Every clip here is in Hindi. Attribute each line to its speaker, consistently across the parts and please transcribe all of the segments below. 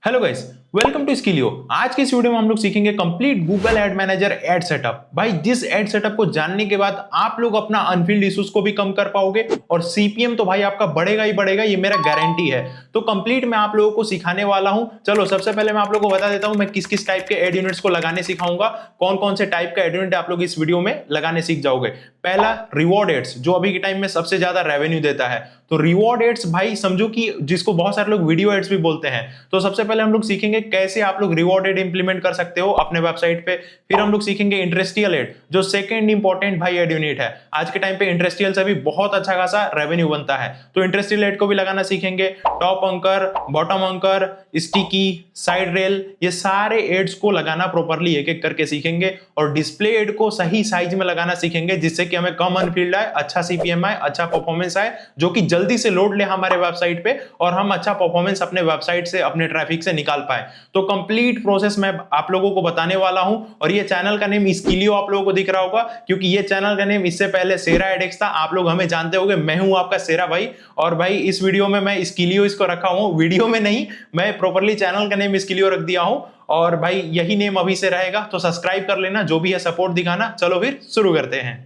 Speaker 1: Hello guys, welcome to Skillio. आज के इस वीडियो में हम लोग सीखेंगे complete Google ad manager ad setup. भाई जिस एड सेटअप को जानने के बाद आप लोग अपना अनफिल्ड इश्यूज को भी कम कर पाओगे और सीपीएम तो भाई आपका बढ़ेगा ही बढ़ेगा, ये मेरा गारंटी है। तो कंप्लीट मैं आप लोगों को सिखाने वाला हूं। चलो सबसे पहले मैं आप लोगों को बता देता हूं मैं किस किस टाइप के एड यूनिट्स को लगाने सिखाऊंगा, कौन कौन से टाइप का एड यूनिट आप लोग इस वीडियो में लगाने सीख जाओगे। पहला रिवॉर्ड एड्स, जो अभी के टाइम में सबसे ज्यादा रेवेन्यू देता है। तो रिवॉर्ड एड्स भाई समझो कि जिसको बहुत सारे लोग वीडियो एड्स भी बोलते हैं। तो सबसे पहले हम लोग सीखेंगे कैसे आप लोग रिवॉर्ड एड इंप्लीमेंट कर सकते हो अपने वेबसाइट पे। फिर हम लोग सीखेंगे इंटरेस्टियल एड, जो सेकंड इंपॉर्टेंट भाई एड यूनिट है। आज के टाइम पे इंटरेस्टियल से भी बहुत अच्छा खासा रेवेन्यू बनता है, तो इंटरेस्टियल एड को भी लगाना सीखेंगे। Top anchor, bottom anchor, sticky, side rail, ये सारे एड्स को लगाना प्रॉपर्ली एक एक करके सीखेंगे। और डिस्प्ले एड को सही साइज में लगाना सीखेंगे, जिससे कि हमें कम अनफील्ड आए, अच्छा सीपीएम आए, अच्छा परफॉर्मेंस आए, जो कि जल्दी से लोड ले हमारे वेबसाइट पे और हम अच्छा परफॉर्मेंस अपने वेबसाइट से, अपने ट्रैफिक से निकाल पाए। तो कंप्लीट प्रोसेस मैं आप लोगों को बताने वाला हूं। और ये चैनल का नेम स्किलियो आप लोगों को दिख रहा होगा, क्योंकि ये चैनल का नेम इससे पहले सेरा एडेक्स था। आप लोग हमें जानते होंगे, मैं हूं आपका सेरा भाई। और भाई इस वीडियो में मैं स्किलियो इसको रखा हूं, वीडियो में नहीं, मैं प्रॉपर्ली चैनल का नेम स्किलियो रख दिया हूं। और भाई यही नेम अभी से रहेगा, तो सब्सक्राइब कर लेना, जो भी है सपोर्ट दिखाना। चलो फिर शुरू करते हैं।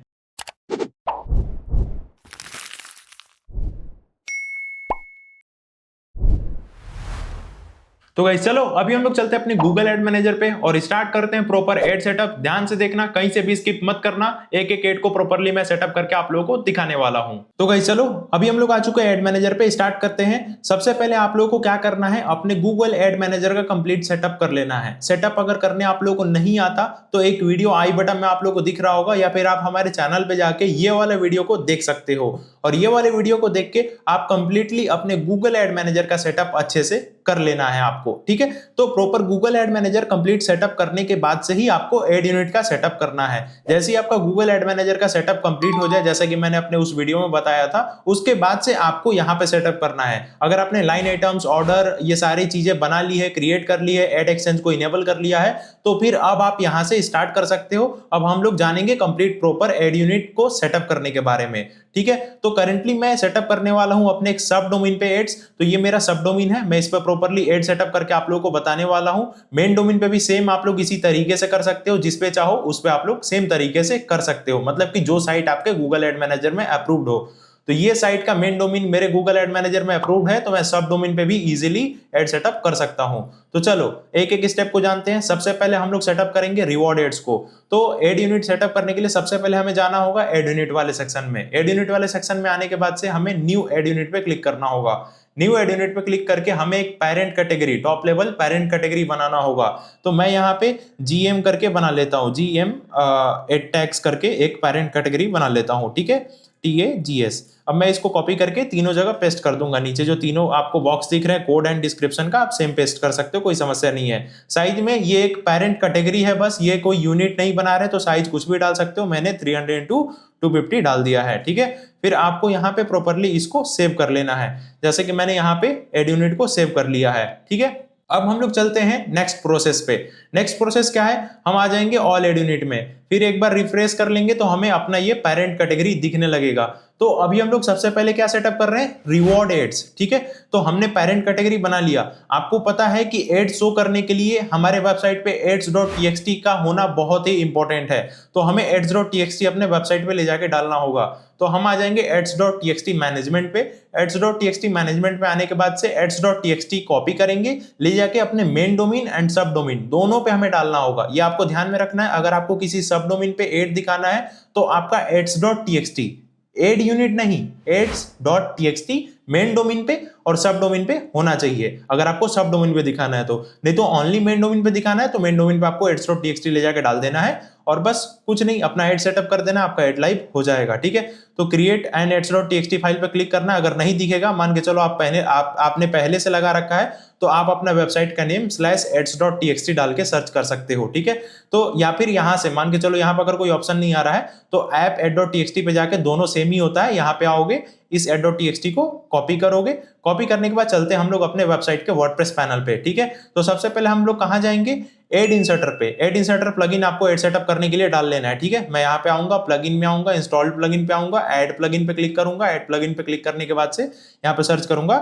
Speaker 1: तो गाइस चलो अभी हम लोग चलते हैं अपने गूगल एड मैनेजर पे और स्टार्ट करते हैं प्रॉपर एड सेटअप। ध्यान से देखना, कहीं से भी स्किप मत करना, एक एक एड को प्रॉपर्ली मैं सेटअप करके आप लोगों को दिखाने वाला हूं। तो गाइस चलो अभी हम लोग आ चुके हैं एड मैनेजर पे, स्टार्ट करते हैं। सबसे पहले आप लोगों को क्या करना है, अपने गूगल एड मैनेजर का कंप्लीट सेटअप कर लेना है। सेटअप अगर करने आप लोगों को नहीं आता तो एक वीडियो आई बटन में आप लोगों को दिख रहा होगा, या फिर आप हमारे चैनल पे जाके ये वाला वीडियो को देख सकते हो। और ये वाले वीडियो को देख के आप कंप्लीटली अपने गूगल एड मैनेजर का सेटअप अच्छे से कर लेना है आपको, ठीक है। तो proper Google ad manager complete setup करने के बाद से ही आपको एड यूनिट का सेटअप करना है। जैसे ही आपका गूगल एड मैनेजर का सेटअप कंप्लीट हो जाए, जैसा कि मैंने अपने उस वीडियो में बताया था, उसके बाद से आपको यहां पे सेटअप करना है। अगर आपने लाइन आइटम्स, ऑर्डर, ये सारी चीजें बना ली है, क्रिएट कर ली है, एड एक्सचेंज को इनेबल कर लिया है, तो फिर अब आप यहां से स्टार्ट कर सकते हो। अब हम लोग जानेंगे कंप्लीट प्रॉपर एड यूनिट को सेटअप करने के बारे में, ठीक है। तो करंटली मैं सेटअप करने वाला हूं अपने एक सब डोमेन पे एड्स। तो ये मेरा सब डोमेन है, मैं इस पर प्रॉपर्ली एड सेटअप करके आप लोगों को बताने वाला हूं। मेन डोमेन पे भी सेम आप लोग इसी तरीके से कर सकते हो, जिस पे चाहो उस पे आप लोग सेम तरीके से कर सकते हो, मतलब कि जो साइट आपके गूगल एड मैनेजर में अप्रूव्ड हो। तो ये साइट का मेन डोमेन मेरे गूगल एड मैनेजर में अप्रूव्ड है, तो मैं सब डोमेन पे भी इजीली एड सेटअप कर सकता हूं। तो चलो एक एक स्टेप को जानते हैं। सबसे पहले हम लोग सेटअप करेंगे रिवॉर्ड एड्स को। तो एड यूनिट सेटअप करने के लिए सबसे पहले हमें जाना होगा एड यूनिट वाले सेक्शन में। एड यूनिट वाले सेक्शन में आने के बाद से हमें न्यू एड यूनिट पे क्लिक करना होगा। न्यू एड यूनिट पे क्लिक करके हमें एक parent category, top level parent category बनाना होगा। तो मैं यहाँ पे जीएम करके बना लेता हूँ, जीएम एड टैग्स करके एक पेरेंट कैटेगरी बना लेता हूँ, ठीक है, TAGS। अब मैं इसको कॉपी करके तीनों जगह पेस्ट कर दूंगा। नीचे जो तीनों आपको बॉक्स दिख रहे हैं कोड एंड डिस्क्रिप्शन का, आप सेम पेस्ट कर सकते हो, कोई समस्या नहीं है। साइज में ये एक पेरेंट कैटेगरी है, बस ये कोई यूनिट नहीं बना रहे, तो साइज कुछ भी डाल सकते हो। मैंने 300x250 डाल दिया है, ठीक है। फिर आपको यहाँ पे प्रॉपर्ली इसको सेव कर लेना है, जैसे कि मैंने यहाँ पे एड यूनिट को सेव कर लिया है, ठीक है। अब हम लोग चलते हैं नेक्स्ट प्रोसेस पे। नेक्स्ट प्रोसेस क्या है, हम आ जाएंगे ऑल एड यूनिट में। फिर एक बार रिफ्रेश कर लेंगे तो हमें अपना ये पेरेंट कैटेगरी दिखने लगेगा। तो अभी हम लोग सबसे पहले क्या सेटअप कर रहे हैं, रिवॉर्ड एड्स, ठीक है। तो हमने पेरेंट कैटेगरी बना लिया। आपको पता है कि एड शो करने के लिए हमारे वेबसाइट पे ads.txt का होना बहुत ही इंपॉर्टेंट है। तो हमें ads.txt अपने वेबसाइट पे ले जाके डालना होगा। तो हम आ जाएंगे ads.txt मैनेजमेंट पे। ads.txt मैनेजमेंट पे आने के बाद से ads.txt कॉपी करेंगे, ले जाके अपने मेन डोमेन एंड सब डोमेन दोनों पे हमें डालना होगा। ये आपको ध्यान में रखना है। अगर आपको किसी सब डोमेन पे एड दिखाना है तो आपका ads.txt, एड यूनिट नहीं, ads.txt मेन डोमेन पे और सब डोमेन पे होना चाहिए, अगर आपको सब डोमेन पे दिखाना है तो। नहीं तो ओनली मेन डोमेन पे दिखाना है तो मेन डोमेन पे आपको ads.txt ले जाके डाल देना है और बस कुछ नहीं, अपना एड सेटअप कर देना, आपका एड लाइव हो जाएगा, ठीक है। तो क्रिएट एंड ads.txt फाइल पे क्लिक करना। अगर नहीं दिखेगा, मान के चलो आपने पहले से लगा रखा है, तो आप अपना वेबसाइट का नेम /ads.txt डाल के सर्च कर सकते हो, ठीक है। तो या फिर यहां से मान के चलो यहाँ पर अगर कोई ऑप्शन नहीं आ रहा है तो ऐप add.txt पे जाके, दोनों सेम ही होता है, यहाँ पे आओगे, इस add.txt को कॉपी करोगे। कॉपी करने के बाद चलते हैं हम लोग अपने वेबसाइट के वर्डप्रेस पैनल पे, ठीक है। तो सबसे पहले हम लोग कहां जाएंगे, एड इंसर्टर पे। एड इंसर्टर प्लगइन आपको एड सेटअप करने के लिए डाल लेना है, ठीक है। मैं यहाँ पे आऊंगा, प्लगइन में आऊंगा, इंस्टॉल्ड प्लगइन पे आऊंगा, ऐड प्लगइन पे क्लिक करूंगा। ऐड प्लगइन पे क्लिक करने के बाद से यहाँ पे सर्च करूंगा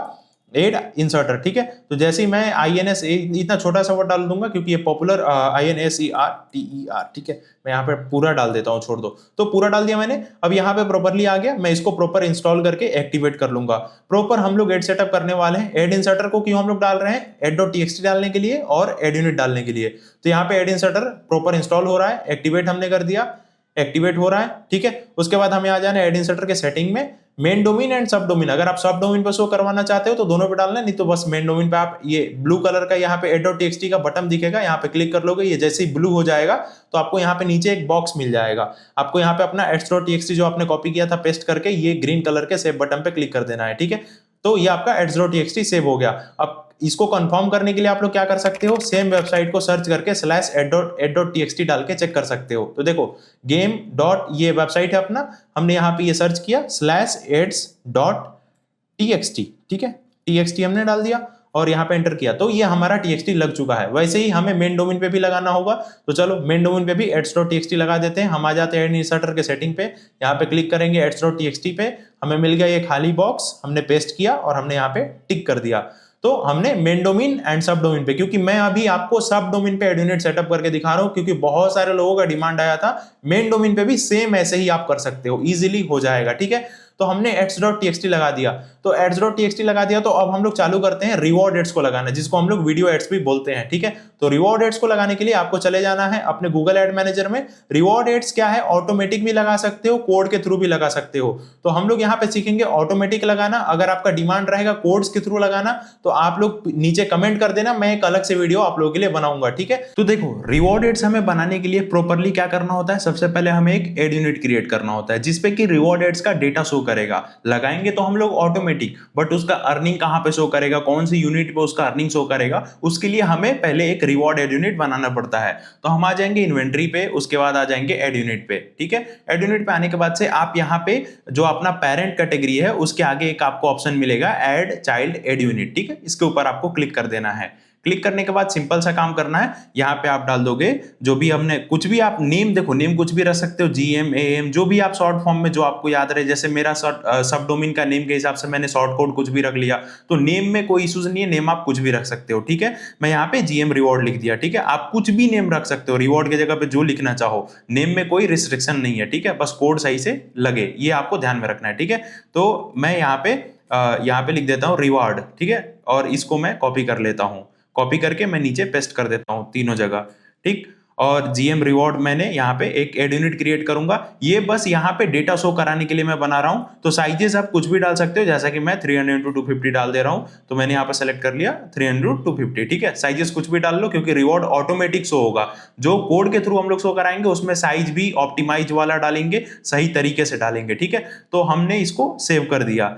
Speaker 1: एड इंसर्टर, ठीक है। तो जैसे ही मैं INS इतना छोटा सा वर्ड डाल दूंगा क्योंकि ये पॉपुलर INSERTER, ठीक है। मैं यहाँ पे पूरा डाल देता हूँ, छोड़ दो। तो पूरा डाल दिया मैंने। अब यहाँ पे प्रॉपरली आ गया, मैं इसको प्रॉपर इंस्टॉल करके एक्टिवेट कर लूंगा। प्रॉपर हम लोग एड सेटअप करने वाले हैं। एड इंसर्टर को क्यों हम लोग डाल रहे हैं? एड.txt डालने के लिए और एड यूनिट डालने के लिए। तो यहाँ पे एड इंसर्टर प्रॉपर इंस्टॉल हो रहा है, एक्टिवेट हमने कर दिया, एक्टिवेट हो रहा है, ठीक है। उसके बाद हमें आ जाना है एड इंसर्टर के सेटिंग में, मेन डोमेन एंड सब डोमेन। अगर आप सब डोमेन पे शो करवाना चाहते हो तो दोनों पे डालना है, नहीं तो बस मेन डोमेन पे आप ये ब्लू कलर का यहाँ पे एड.txt का बटन दिखेगा, यहाँ पे क्लिक कर लोगे, ये जैसे ही ब्लू हो जाएगा तो आपको यहाँ पे नीचे एक बॉक्स मिल जाएगा। आपको यहाँ पे अपना एड्स.txt जो आपने कॉपी किया था पेस्ट करके ये ग्रीन कलर के सेव बटन पे क्लिक कर देना है, ठीक है। तो ये आपका एड्स.txt सेव हो गया। अब इसको कंफर्म करने के लिए आप लोग क्या कर सकते हो, सेम वेबसाइट को सर्च करके /add.txt डाल के चेक कर सकते हो। तो देखो गेम डॉट ये वेबसाइट है अपना, हमने यहाँ पे ये सर्च किया /ads.txt, ठीक है। txt हमने डाल दिया और यहाँ पे एंटर किया तो ये हमारा txt लग चुका है। वैसे ही हमें मेन डोमेन पे भी लगाना होगा, तो चलो मेन डोमेन पे भी ads.txt लगा देते हैं। हम आ जाते हैं एड इंसर्टर के सेटिंग पे, यहाँ पे क्लिक करेंगे ads.txt पे, हमें मिल गया ये खाली बॉक्स, हमने पेस्ट किया और हमने यहाँ पे टिक कर दिया। तो हमने मेन डोमेन एंड सब डोमेन पे, क्योंकि मैं अभी आपको सब डोमेन पे एड यूनिट सेटअप करके दिखा रहा हूं क्योंकि बहुत सारे लोगों का डिमांड आया था। मेन डोमेन पे भी सेम ऐसे ही आप कर सकते हो, इजीली हो जाएगा, ठीक है। तो हमने ads.txt लगा दिया, तो ads.txt लगा दिया तो अब हम लोग चालू करते हैं रिवॉर्ड एड्स को लगाना, जिसको हम लोग वीडियो एड्स भी बोलते हैं, ठीक है। तो रिवॉर्ड एड्स को लगाने के लिए आपको चले जाना है अपने गूगल एड मैनेजर में। रिवॉर्ड एड्स क्या है, ऑटोमेटिक भी लगा सकते हो, कोड के थ्रू भी लगा सकते हो। तो हम लोग यहाँ पे सीखेंगे ऑटोमेटिक लगाना। अगर आपका डिमांड रहेगा कोड्स के थ्रू लगाना तो आप लोग नीचे कमेंट कर देना, मैं एक अलग से वीडियो आप लोगों के लिए बनाऊंगा, ठीक है। तो देखो रिवॉर्ड एड्स हमें बनाने के लिए प्रॉपरली क्या करना होता है, सबसे पहले हमें एक एड यूनिट क्रिएट करना होता है जिसपे कि रिवॉर्ड एड्स का डेटा शो करेगा। लगाएंगे तो हम लोग ऑटोमेटिक, बट उसका अर्निंग कहां पे शो करेगा, कौन सी यूनिट पे उसका अर्निंग शो करेगा, उसके लिए हमें पहले एक रिवॉर्ड एड यूनिट बनाना पड़ता है। तो हम आ जाएंगे इन्वेंट्री पे, उसके बाद आ जाएंगे एड यूनिट पे, ठीक है। एड यूनिट पे आने के बाद से आप यहाँ पे जो अपना पेरेंट कैटेगरी है उसके आगे एक आपको ऑप्शन मिलेगा एड चाइल्ड एड यूनिट, ठीक है। इसके ऊपर आपको क्लिक कर देना है। क्लिक करने के बाद सिंपल सा काम करना है, यहाँ पे आप डाल दोगे जो भी हमने, कुछ भी आप नेम, देखो नेम कुछ भी रख सकते हो, GM AM जो भी आप शॉर्ट फॉर्म में जो आपको याद रहे। जैसे मेरा सब डोमेन का नेम के हिसाब से मैंने शॉर्ट कोड कुछ भी रख लिया, तो नेम में कोई इश्यूज नहीं है, नेम आप कुछ भी रख सकते हो, ठीक है। मैं यहाँ पे GM रिवॉर्ड लिख दिया, ठीक है। आप कुछ भी नेम रख सकते हो, रिवॉर्ड की जगह पे जो लिखना चाहो, नेम में कोई रिस्ट्रिक्शन नहीं है, ठीक है। बस कोड सही से लगे, ये आपको ध्यान में रखना है, ठीक है। तो मैं यहाँ पे लिख देता हूँ रिवॉर्ड, ठीक है, और इसको मैं कॉपी कर लेता हूँ। कॉपी करके मैं नीचे पेस्ट कर देता हूँ तीनों जगह, ठीक। और GM रिवॉर्ड मैंने यहाँ पे एक एड यूनिट क्रिएट करूंगा, ये बस यहाँ पे डेटा शो कराने के लिए मैं बना रहा हूँ। तो साइजेस आप कुछ भी डाल सकते हो, जैसा कि मैं 300x250 डाल दे रहा हूँ, तो मैंने यहाँ पे सेलेक्ट कर लिया 300x250, ठीक है। साइजेस कुछ भी डाल लो क्योंकि रिवॉर्ड ऑटोमेटिक शो होगा। जो कोड के थ्रू हम लोग शो कराएंगे उसमें साइज भी ऑप्टिमाइज वाला डालेंगे, सही तरीके से डालेंगे, ठीक है। तो हमने इसको सेव कर दिया,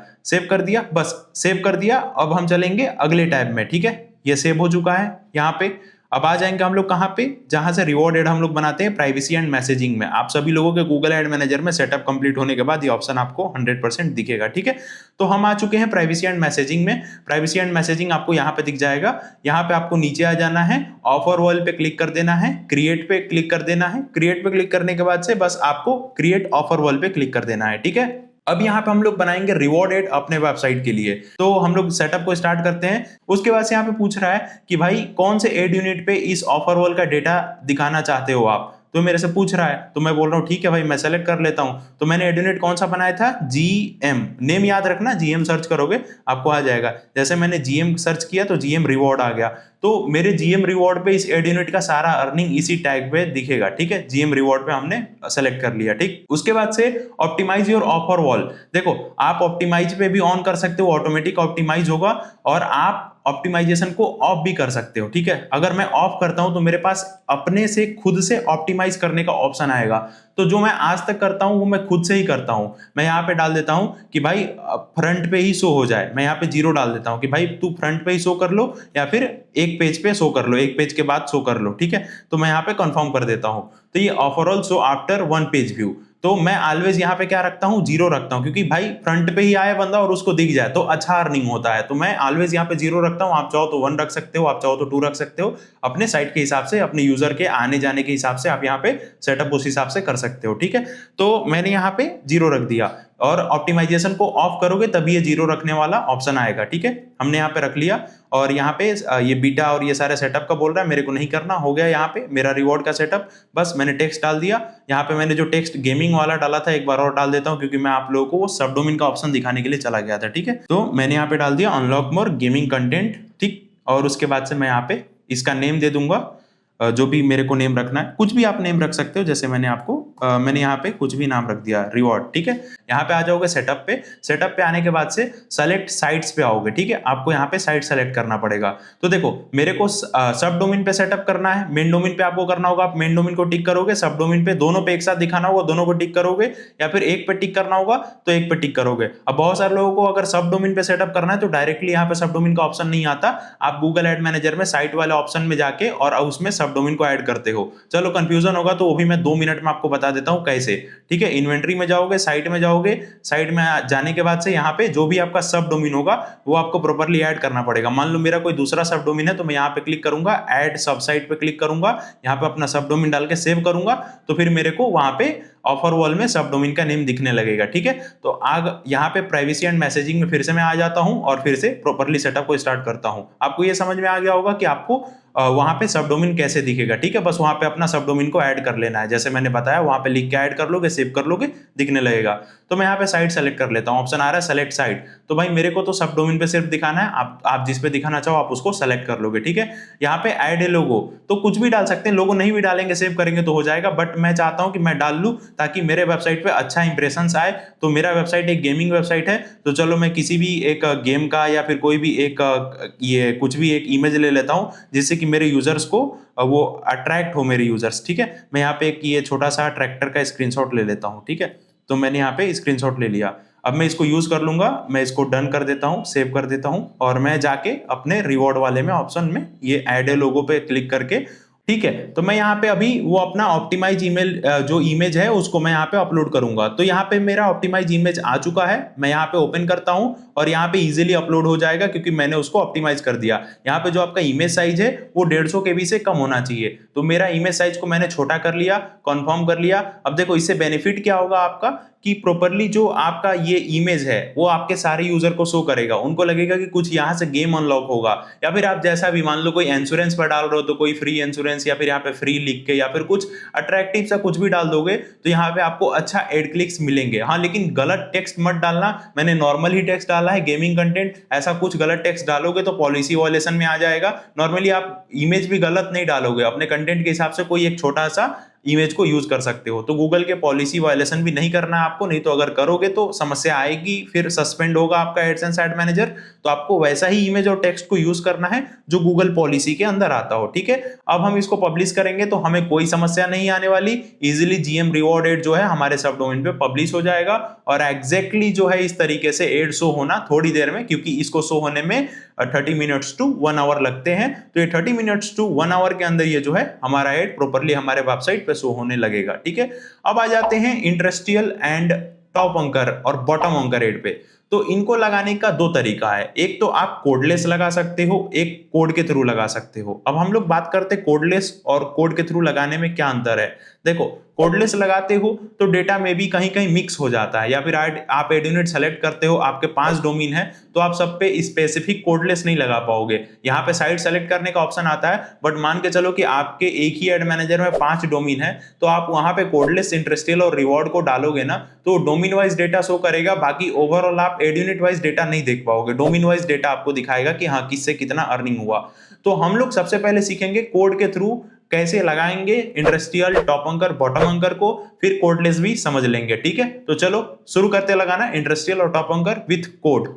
Speaker 1: बस सेव कर दिया। अब हम चलेंगे अगले टैब में, ठीक है। ये सेव हो चुका है यहाँ पे। अब आ जाएंगे हम लोग कहाँ पे, जहां से रिवॉर्ड एड हम लोग बनाते हैं, प्राइवेसी एंड मैसेजिंग में। आप सभी लोगों के गूगल एड मैनेजर में सेटअप कंप्लीट होने के बाद ये ऑप्शन आपको 100% दिखेगा, ठीक है। तो हम आ चुके हैं प्राइवेसी एंड मैसेजिंग में। प्राइवेसी एंड मैसेजिंग आपको यहाँ पे दिख जाएगा। यहाँ पे आपको नीचे आ जाना है, ऑफर वॉल पे क्लिक कर देना है, क्रिएट पे क्लिक कर देना है। क्रिएट पे क्लिक करने के बाद से बस आपको क्रिएट ऑफर वॉल पे क्लिक कर देना है, ठीक है। अब यहाँ पे हम लोग बनाएंगे रिवॉर्ड एड अपने वेबसाइट के लिए। तो हम लोग सेटअप को स्टार्ट करते हैं। उसके बाद से यहाँ पे पूछ रहा है कि भाई कौन से एड यूनिट पे इस ऑफर वॉल का डेटा दिखाना चाहते हो आप, तो मेरे से पूछ रहा है। तो मैं बोल रहा हूँ ठीक है भाई, मैं सेलेक्ट कर लेता हूँ। तो मैंने एड यूनिट कौन सा बनाया था, GM। नेम याद रखना, GM सर्च करोगे आपको आ जाएगा। जैसे मैंने GM सर्च किया तो GM रिवॉर्ड आ गया। तो मेरे GM रिवॉर्ड पे इस एड यूनिट का सारा अर्निंग इसी टैग पे दिखेगा, ठीक है। GM रिवॉर्ड पे हमने सेलेक्ट कर लिया, ठीक। उसके बाद से ऑप्टिमाइज योर ऑफर वॉल। देखो आप ऑप्टिमाइज पे भी ऑन कर सकते हो, ऑटोमेटिक ऑप्टिमाइज होगा, और आप ऑप्टिमाइजेशन को ऑफ भी कर सकते हो, ठीक है। अगर मैं ऑफ करता हूं तो मेरे पास अपने से खुद से ऑप्टिमाइज करने का ऑप्शन आएगा। तो जो मैं आज तक करता हूं वो मैं खुद से ही करता हूं। मैं यहाँ पे डाल देता हूं कि भाई फ्रंट पे ही शो हो जाए। मैं यहाँ पे 0 डाल देता हूं कि भाई तू फ्रंट पे ही शो कर लो, या फिर एक पेज पे शो कर लो, एक पेज के बाद शो कर लो, ठीक है। तो मैं यहाँ पे कंफर्म कर देता हूं। तो ये overall show after 1 page view. तो मैं ऑलवेज यहाँ पे क्या रखता हूँ, 0 रखता हूँ, क्योंकि भाई फ्रंट पे ही आए बंदा और उसको दिख जाए तो अच्छा अर्निंग होता है। तो मैं ऑलवेज यहाँ पे 0 रखता हूँ। आप चाहो तो 1 रख सकते हो, आप चाहो तो 2 रख सकते हो, अपने साइट के हिसाब से, अपने यूजर के आने जाने के हिसाब से आप यहाँ पे सेटअप उस हिसाब से कर सकते हो, ठीक है। तो मैंने यहाँ पे 0 रख दिया। और ऑप्टिमाइजेशन को ऑफ करोगे तभी ये 0 रखने वाला ऑप्शन आएगा। ठीक है, हमने यहाँ पे रख लिया और यहाँ पे ये बीटा और ये सारे सेटअप का बोल रहा है, मेरे को नहीं करना, हो गया यहाँ पे मेरा रिवॉर्ड का सेटअप। बस मैंने टेक्स्ट डाल दिया। यहाँ पे मैंने जो टेक्स्ट गेमिंग वाला डाला था एक बार और डाल देता हूँ, क्योंकि मैं आप लोगों को वो सब डोमेन का ऑप्शन दिखाने के लिए चला गया था। ठीक है, तो मैंने यहाँ पे डाल दिया अनलॉक मोर गेमिंग कंटेंट। ठीक, और उसके बाद से मैं यहाँ पे इसका नेम दे दूंगा, जो भी मेरे को नेम रखना है, कुछ भी आप नेम रख सकते हो, जैसे मैंने आपको मैंने यहाँ पे कुछ भी नाम रख दिया रिवॉर्ड। ठीक है, यहाँ पे आ जाओगे सेटअप पे। सेटअप पे आने के बाद से सेलेक्ट साइट्स पे आओगे। ठीक है, आपको यहाँ पे साइट सेलेक्ट करना पड़ेगा। तो देखो मेरे को सब डोमेन पे सेटअप करना है, मेन डोमेन पे आपको करना होगा, आप मेन डोमेन को टिक करोगे, सब डोमेन पे दोनों पे एक साथ दिखाना होगा, दोनों को टिक करोगे, या फिर एक पे टिक करना होगा तो एक पे टिक करोगे। अब बहुत सारे लोगों को अगर सब डोमेन पे सेटअप करना है तो डायरेक्टली यहाँ पे सब डोमेन का ऑप्शन नहीं आता, आप गूगल एड मैनेजर में साइट वाले ऑप्शन में जाके और उसमें सब डोमेन को ऐड करते हो। चलो कंफ्यूजन होगा तो वो भी मैं 2 मिनट में आपको बता देता हूँ कैसे। ठीक है, इन्वेंट्री में जाओगे, साइट में जाओगे, साइट में जाने के बाद से यहाँ पे जो भी आपका सब डोमेन होगा वो आपको प्रॉपर्ली ऐड करना पड़ेगा। मान लो मेरा कोई दूसरा सब डोमेन है तो मैं यहाँ पे क्लिक करूंगा, ऐड सब साइट पे क्लिक करूंगा, यहाँ पे अपना सब डोमेन डाल के सेव करूंगा, तो फिर मेरे को वहां पे ऑफर वॉल में सब डोमेन का नेम दिखने लगेगा। ठीक है, तो आग यहाँ पे प्राइवेसी एंड मैसेजिंग में फिर से मैं आ जाता हूँ और फिर से प्रॉपर्ली सेटअप को स्टार्ट करता हूँ। आपको ये समझ में आ गया होगा कि आपको वहां पे सब डोमेन कैसे दिखेगा। ठीक है, बस वहां पे अपना सब डोमेन को ऐड कर लेना है, जैसे मैंने बताया वहां पे लिख के ऐड कर लोगे, सेव कर लोगे, दिखने लगेगा। तो मैं यहाँ पे साइट सेलेक्ट कर लेता हूँ, ऑप्शन आ रहा है सेलेक्ट साइट। तो भाई मेरे को तो सब डोमेन पे सिर्फ दिखाना है, आप जिस पे दिखाना चाहो आप उसको सेलेक्ट कर लोगे। ठीक है, यहाँ पे ऐड ए लोगो, तो कुछ भी डाल सकते हैं, लोगो नहीं भी डालेंगे, सेव करेंगे तो हो जाएगा, बट मैं चाहता हूँ कि मैं डाल लूँ ताकि मेरे वेबसाइट पे अच्छा इंप्रेशन आए। तो मेरा वेबसाइट एक गेमिंग वेबसाइट है, तो चलो मैं किसी भी एक गेम का या फिर कोई भी एक ये कुछ भी एक इमेज ले लेता हूँ जिससे कि मेरे यूजर्स को वो अट्रैक्ट हो, मेरे यूजर्स। ठीक है, मैं यहाँ पे एक ये छोटा सा ट्रैक्टर का स्क्रीनशॉट ले लेता हूँ। ठीक है, तो मैंने यहाँ पे स्क्रीनशॉट ले लिया। अब मैं इसको यूज कर लूंगा, मैं इसको डन कर देता हूँ, सेव कर देता हूँ और मैं जाके अपने रिवॉर्ड वाले में ऑप्शन में ये ऐड ए लोगो पे क्लिक करके, ठीक है, तो मैं यहाँ पे अभी वो अपना ऑप्टिमाइज ईमेल जो इमेज है उसको मैं यहाँ पे अपलोड करूंगा। तो यहाँ पे मेरा ऑप्टिमाइज इमेज आ चुका है, मैं यहाँ पे ओपन करता हूँ और यहाँ पे इजीली अपलोड हो जाएगा क्योंकि मैंने उसको ऑप्टिमाइज कर दिया। यहाँ पे जो आपका इमेज साइज है वो 150 KB से कम होना चाहिए, तो मेरा इमेज साइज को मैंने छोटा कर लिया, कंफर्म कर लिया। अब देखो इससे बेनिफिट क्या होगा आपका कि प्रॉपर्ली जो आपका ये इमेज है वो आपके सारे यूजर को शो करेगा, उनको लगेगा कि कुछ यहाँ से गेम अनलॉक होगा, या फिर आप जैसा भी मान लो कोई इंश्योरेंस पर डाल रहे हो तो कोई फ्री इंश्योरेंस या फिर यहाँ पे फ्री लिख के या फिर कुछ अट्रैक्टिव सा कुछ भी डाल दोगे तो यहाँ पे आपको अच्छा एड क्लिक्स मिलेंगे। हाँ, लेकिन गलत टेक्स्ट मत डालना, मैंने नॉर्मल ही टेक्स्ट डाला है, गेमिंग कंटेंट, ऐसा कुछ गलत टेक्स्ट डालोगे तो पॉलिसी वायलेशन में आ जाएगा। नॉर्मली आप इमेज भी गलत नहीं डालोगे, अपने कंटेंट के हिसाब से कोई एक छोटा सा इमेज को यूज कर सकते हो, तो गूगल के पॉलिसी वायलेशन भी नहीं करना है आपको, नहीं तो अगर करोगे तो समस्या आएगी, फिर सस्पेंड होगा आपका एडसेंस एड मैनेजर। तो आपको वैसा ही इमेज और टेक्स्ट को यूज करना है जो गूगल पॉलिसी के अंदर आता हो। ठीक है, अब हम इसको पब्लिश करेंगे तो हमें कोई समस्या नहीं आने वाली, इजिली जीएम रिवॉर्ड एड जो है हमारे सब डोमेन पे पब्लिश हो जाएगा और एग्जैक्टली जो है इस तरीके से एड शो होना थोड़ी देर में, क्योंकि इसको शो होने में 30 मिनट्स टू 1 आवर लगते हैं, तो ये 30 मिनट्स टू 1 आवर के अंदर ये जो है हमारा एड प्रॉपर्ली हमारे वेबसाइट पे शो होने लगेगा। ठीक है, अब आ जाते हैं इंडस्ट्रियल एंड टॉप अंकर और बॉटम अंकर एड पे। तो इनको लगाने का 2 तरीका है, एक तो आप कोडलेस लगा सकते हो, एक कोड के थ्रू लगा सकते हो। अब हम लोग बात करते हैं कोडलेस और कोड के थ्रू लगाने में क्या अंतर है। देखो कोडलेस लगाते हो तो डेटा में भी कहीं कहीं मिक्स हो जाता है, या फिर आप एड यूनिट सेलेक्ट करते हो, आपके 5 डोमेन है तो आप सब पे स्पेसिफिक कोडलेस नहीं लगा पाओगे। यहाँ पे साइट सेलेक्ट करने का ऑप्शन आता है, बट मान के चलो कि आपके एक ही एड मैनेजर में 5 डोमेन है तो आप वहां पे कोडलेस, इंडस्ट्रियल और रिवॉर्ड को डालोगे ना तो डोमेन वाइज डेटा शो करेगा, बाकी ओवरऑल आप एड यूनिट वाइज डेटा नहीं देख पाओगे। डोमेन वाइज डेटा आपको दिखाएगा कि हाँ किससे कितना अर्निंग हुआ। तो हम लोग सबसे पहले सीखेंगे कोड के थ्रू कैसे लगाएंगे इंडस्ट्रियल, टॉप अंकर, बॉटम अंकर को, फिर कोडलेस भी समझ लेंगे। ठीक है, तो चलो शुरू करते लगाना इंडस्ट्रियल और टॉप अंकर विथ कोड।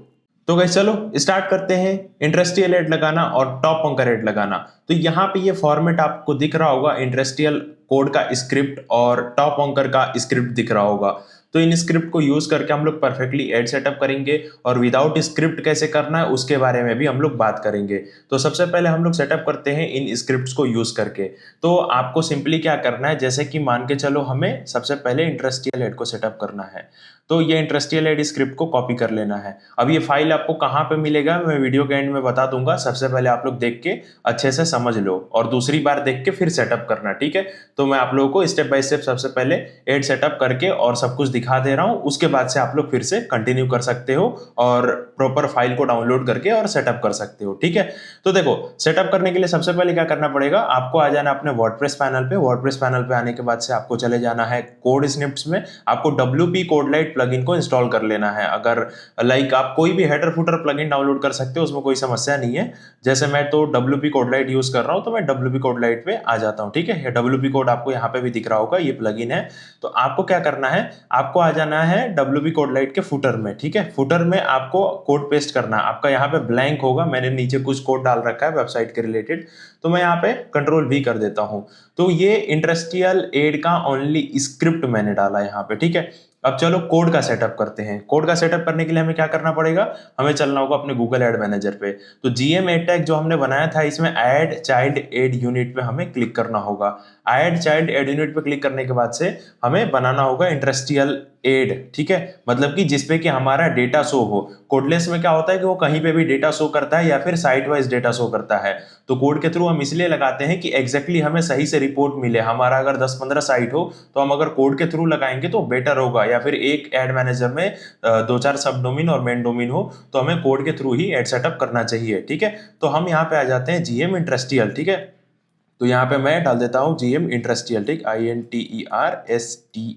Speaker 1: तो गाइस चलो स्टार्ट करते हैं इंडस्ट्रियल एड लगाना और टॉप अंकर एड लगाना। तो यहाँ पे ये फॉर्मेट आपको दिख रहा होगा, इंडस्ट्रियल कोड का स्क्रिप्ट और टॉप अंकर का स्क्रिप्ट दिख रहा होगा। तो इन स्क्रिप्ट को यूज करके हम लोग परफेक्टली एड सेटअप करेंगे और विदाउट स्क्रिप्ट कैसे करना है उसके बारे में भी हम लोग बात करेंगे। तो सबसे पहले हम लोग सेटअप करते हैं इन स्क्रिप्ट्स को यूज करके। तो आपको सिंपली क्या करना है, जैसे कि मान के चलो हमें सबसे पहले इंडस्ट्रियल एड को सेटअप करना है, तो ये इंडस्ट्रियल एड स्क्रिप्ट को कॉपी कर लेना है। अब ये फाइल आपको कहाँ पे मिलेगा मैं वीडियो के एंड में बता दूंगा, सबसे पहले आप लोग देख के अच्छे से समझ लो और दूसरी बार देख के फिर सेटअप करना, ठीक है। तो मैं आप लोगों को स्टेप बाय स्टेप सबसे पहले एड सेटअप करके और सब कुछ दिखा दे रहा हूँ, उसके बाद से आप लोग फिर से कंटिन्यू कर सकते हो और प्रॉपर फाइल को डाउनलोड करके और सेटअप कर सकते हो, ठीक है। तो देखो सेटअप करने के लिए सबसे पहले क्या करना पड़ेगा, आपको आ जाना अपने वर्डप्रेस पैनल पे। वर्डप्रेस पैनल पे आने के बाद से आपको चले जाना है कोड स्निप्स में। आपको WP कोडलाइट प्लगइन को इंस्टॉल कर लेना है। अगर लाइक आप कोई भी हेडर फुटर प्लगइन डाउनलोड कर सकते हो, उसमें कोई समस्या नहीं है। जैसे मैं तो WP कोडलाइट यूज कर रहा हूं, तो मैं WP कोडलाइट पे आ जाता हूं, ठीक है। WP कोड आपको यहाँ पे भी दिख रहा होगा, ये प्लगइन है। तो आपको क्या करना है, आपको आ जाना है WP कोडलाइट के फुटर में, ठीक है। फुटर में आपको कोड पेस्ट करना है। आपका यहाँ पे ब्लैंक होगा, मैंने नीचे कुछ कोड डाल रखा है वेबसाइट के रिलेटेड, तो मैं यहाँ पे Ctrl+V कर देता हूं। तो ये इंडस्ट्रियल एड का ओनली स्क्रिप्ट मैंने डाला यहाँ पे, ठीक है। अब चलो कोड का सेटअप करते हैं। कोड का सेटअप करने के लिए हमें क्या करना पड़ेगा, हमें चलना होगा अपने गूगल एड मैनेजर पे। तो GM एड टैग जो हमने बनाया था, इसमें ऐड चाइल्ड एड यूनिट पे हमें क्लिक करना होगा। ऐड चाइल्ड एड यूनिट पे क्लिक करने के बाद से हमें बनाना होगा इंडस्ट्रियल एड, ठीक है। मतलब कि जिसपे कि हमारा डेटा शो हो। कोडलेस में क्या होता है कि वो कहीं पे भी डेटा शो करता है या फिर साइट वाइज डेटा शो करता है। तो कोड के थ्रू हम इसलिए लगाते हैं कि एग्जैक्टली हमें सही से रिपोर्ट मिले। हमारा अगर 10-15 साइट हो तो हम अगर कोड के थ्रू लगाएंगे तो बेटर होगा, या फिर एक एड मैनेजर में 2-4 सब डोमेन और मेन डोमेन हो तो हमें कोड के थ्रू ही एड सेटअप करना चाहिए, ठीक है। तो हम यहाँ पे आ जाते हैं GM इंडस्ट्रियल, ठीक है। तो यहाँ पे मैं डाल देता हूँ GM इंडस्ट्रियल, ठीक, INTERSTITIAL।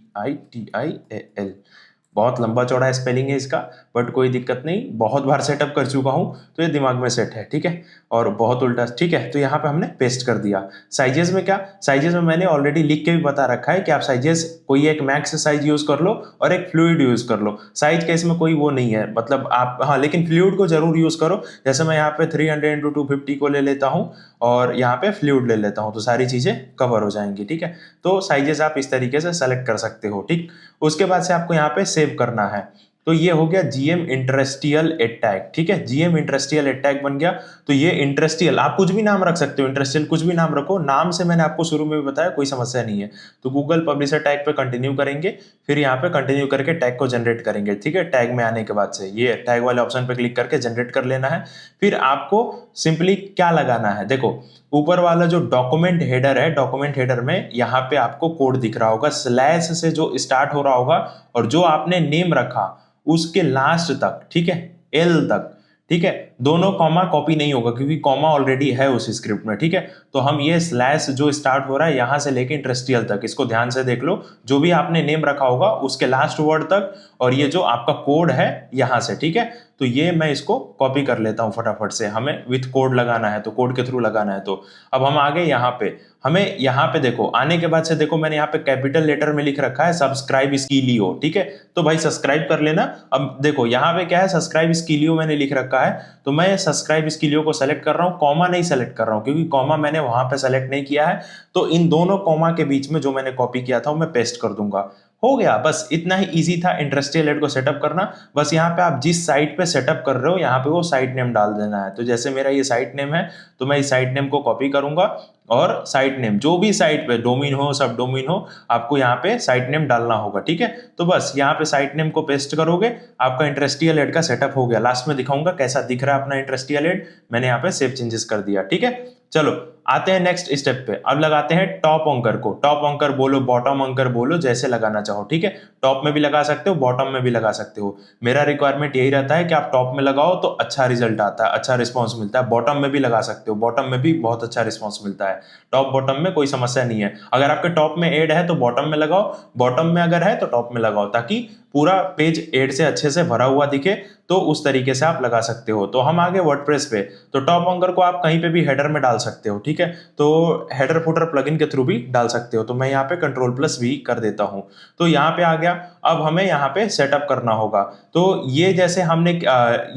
Speaker 1: बहुत लंबा चौड़ा स्पेलिंग है इसका, बट कोई दिक्कत नहीं, बहुत बार सेटअप कर चुका हूं तो ये दिमाग में सेट है, ठीक है। और बहुत उल्टा, ठीक है। तो यहाँ पे हमने पेस्ट कर दिया। साइजेस में क्या, साइजेस में मैंने ऑलरेडी लिख के भी बता रखा है कि आप साइजेस कोई एक मैक्स साइज यूज कर लो और एक फ्लूइड यूज कर लो। साइज का इसमें कोई वो नहीं है, मतलब आप हाँ, लेकिन फ्लूइड को जरूर यूज करो। जैसे मैं यहाँ पे 300x250 को ले लेता हूँ और यहाँ पे फ्लूइड ले लेता हूँ, तो सारी चीजें कवर हो जाएंगी, ठीक है। तो साइजेस आप इस तरीके से सेलेक्ट कर सकते हो, ठीक। उसके बाद से आपको यहाँ पे सेव करना है। तो ये हो गया GM इंडस्ट्रियल एड टैग, ठीक है। GM इंडस्ट्रियल एड टैग बन गया। तो ये इंडस्ट्रियल आप कुछ भी नाम रख सकते हो, इंडस्ट्रियल कुछ भी नाम रखो, नाम से मैंने आपको शुरू में भी बताया, कोई समस्या नहीं है। तो गूगल पब्लिशर टैग पे कंटिन्यू करेंगे, फिर यहाँ पे कंटिन्यू करके टैग को जनरेट करेंगे, ठीक है। टैग में आने के बाद से ये टैग वाले ऑप्शन पे क्लिक करके जनरेट कर लेना है। फिर आपको सिंपली क्या लगाना है, देखो ऊपर वाला जो डॉक्यूमेंट हेडर है, डॉक्यूमेंट हेडर में यहाँ पे आपको कोड दिख रहा होगा, स्लैश से जो स्टार्ट हो रहा होगा और जो आपने नेम रखा उसके लास्ट तक, ठीक है, L तक, ठीक है। दोनों कॉमा कॉपी नहीं होगा क्योंकि कॉमा ऑलरेडी है उस स्क्रिप्ट में, ठीक है। तो हम ये स्लैश जो स्टार्ट हो रहा है यहां से लेके इंडस्ट्रियल तक, इसको ध्यान से देख लो, जो भी आपने नेम रखा होगा उसके लास्ट वर्ड तक, और ये जो आपका कोड है यहां से, ठीक है। तो ये मैं इसको कॉपी कर लेता हूं फटाफट से, हमें विथ कोड लगाना है तो कोड के थ्रू लगाना है। तो अब हम आ गए यहाँ पे, हमें यहाँ पे देखो आने के बाद से देखो मैंने यहाँ पे कैपिटल लेटर में लिख रखा है सब्सक्राइब स्किलियो, ठीक है। तो भाई सब्सक्राइब कर लेना। अब देखो यहाँ पे क्या है, सब्सक्राइब स्किलियो मैंने लिख रखा है, तो मैं सब्सक्राइब स्किलियो को सेलेक्ट कर रहा हूँ, कॉमा नहीं सेलेक्ट कर रहा हूँ क्योंकि कॉमा मैंने वहां पे सेलेक्ट नहीं किया है। तो इन दोनों कॉमा के बीच में जो मैंने कॉपी किया था वो मैं पेस्ट कर दूंगा। हो गया, बस इतना ही इजी था इंडस्ट्रियल एड को सेटअप करना। बस यहाँ पे आप जिस साइट पे सेटअप कर रहे हो यहाँ पे वो साइट नेम डाल देना है। तो जैसे मेरा ये साइट नेम है तो मैं इस साइट नेम को कॉपी करूंगा और साइट नेम जो भी साइट पे डोमेन हो, सब डोमेन हो, आपको यहाँ पे साइट नेम डालना होगा, ठीक है। तो बस यहाँ पे साइट नेम को पेस्ट करोगे, आपका इंडस्ट्रियल एड का सेटअप हो गया। लास्ट में दिखाऊंगा कैसा दिख रहा है अपना इंडस्ट्रियल एड। मैंने यहाँ पे सेव चेंजेस कर दिया, ठीक है। चलो आते हैं नेक्स्ट स्टेप पे। अब लगाते हैं टॉप एंकर को। टॉप एंकर बोलो, बॉटम एंकर बोलो, जैसे लगाना चाहो, ठीक है। टॉप में भी लगा सकते हो, बॉटम में भी लगा सकते हो। मेरा रिक्वायरमेंट यही रहता है कि आप टॉप में लगाओ तो अच्छा रिजल्ट आता है, अच्छा रिस्पॉन्स मिलता है। बॉटम में भी लगा सकते हो, बॉटम में भी बहुत अच्छा रिस्पॉन्स मिलता है। टॉप बॉटम में कोई समस्या नहीं है। अगर आपके टॉप में एड है तो बॉटम में लगाओ, बॉटम में अगर है तो टॉप में लगाओ, ताकि पूरा पेज एड से अच्छे से भरा हुआ दिखे। तो उस तरीके से आप लगा सकते हो। तो हम आगे वर्डप्रेस पे, तो टॉप एंकर को आप कहीं पे भी हेडर में डाल सकते हो, ठीक है। तो हेडर फुटर प्लगइन के थ्रू भी डाल सकते हो। तो मैं यहाँ पे Ctrl+V कर देता हूं। तो यहाँ पे आ गया। अब हमें यहाँ पे सेटअप करना होगा। तो ये जैसे हमने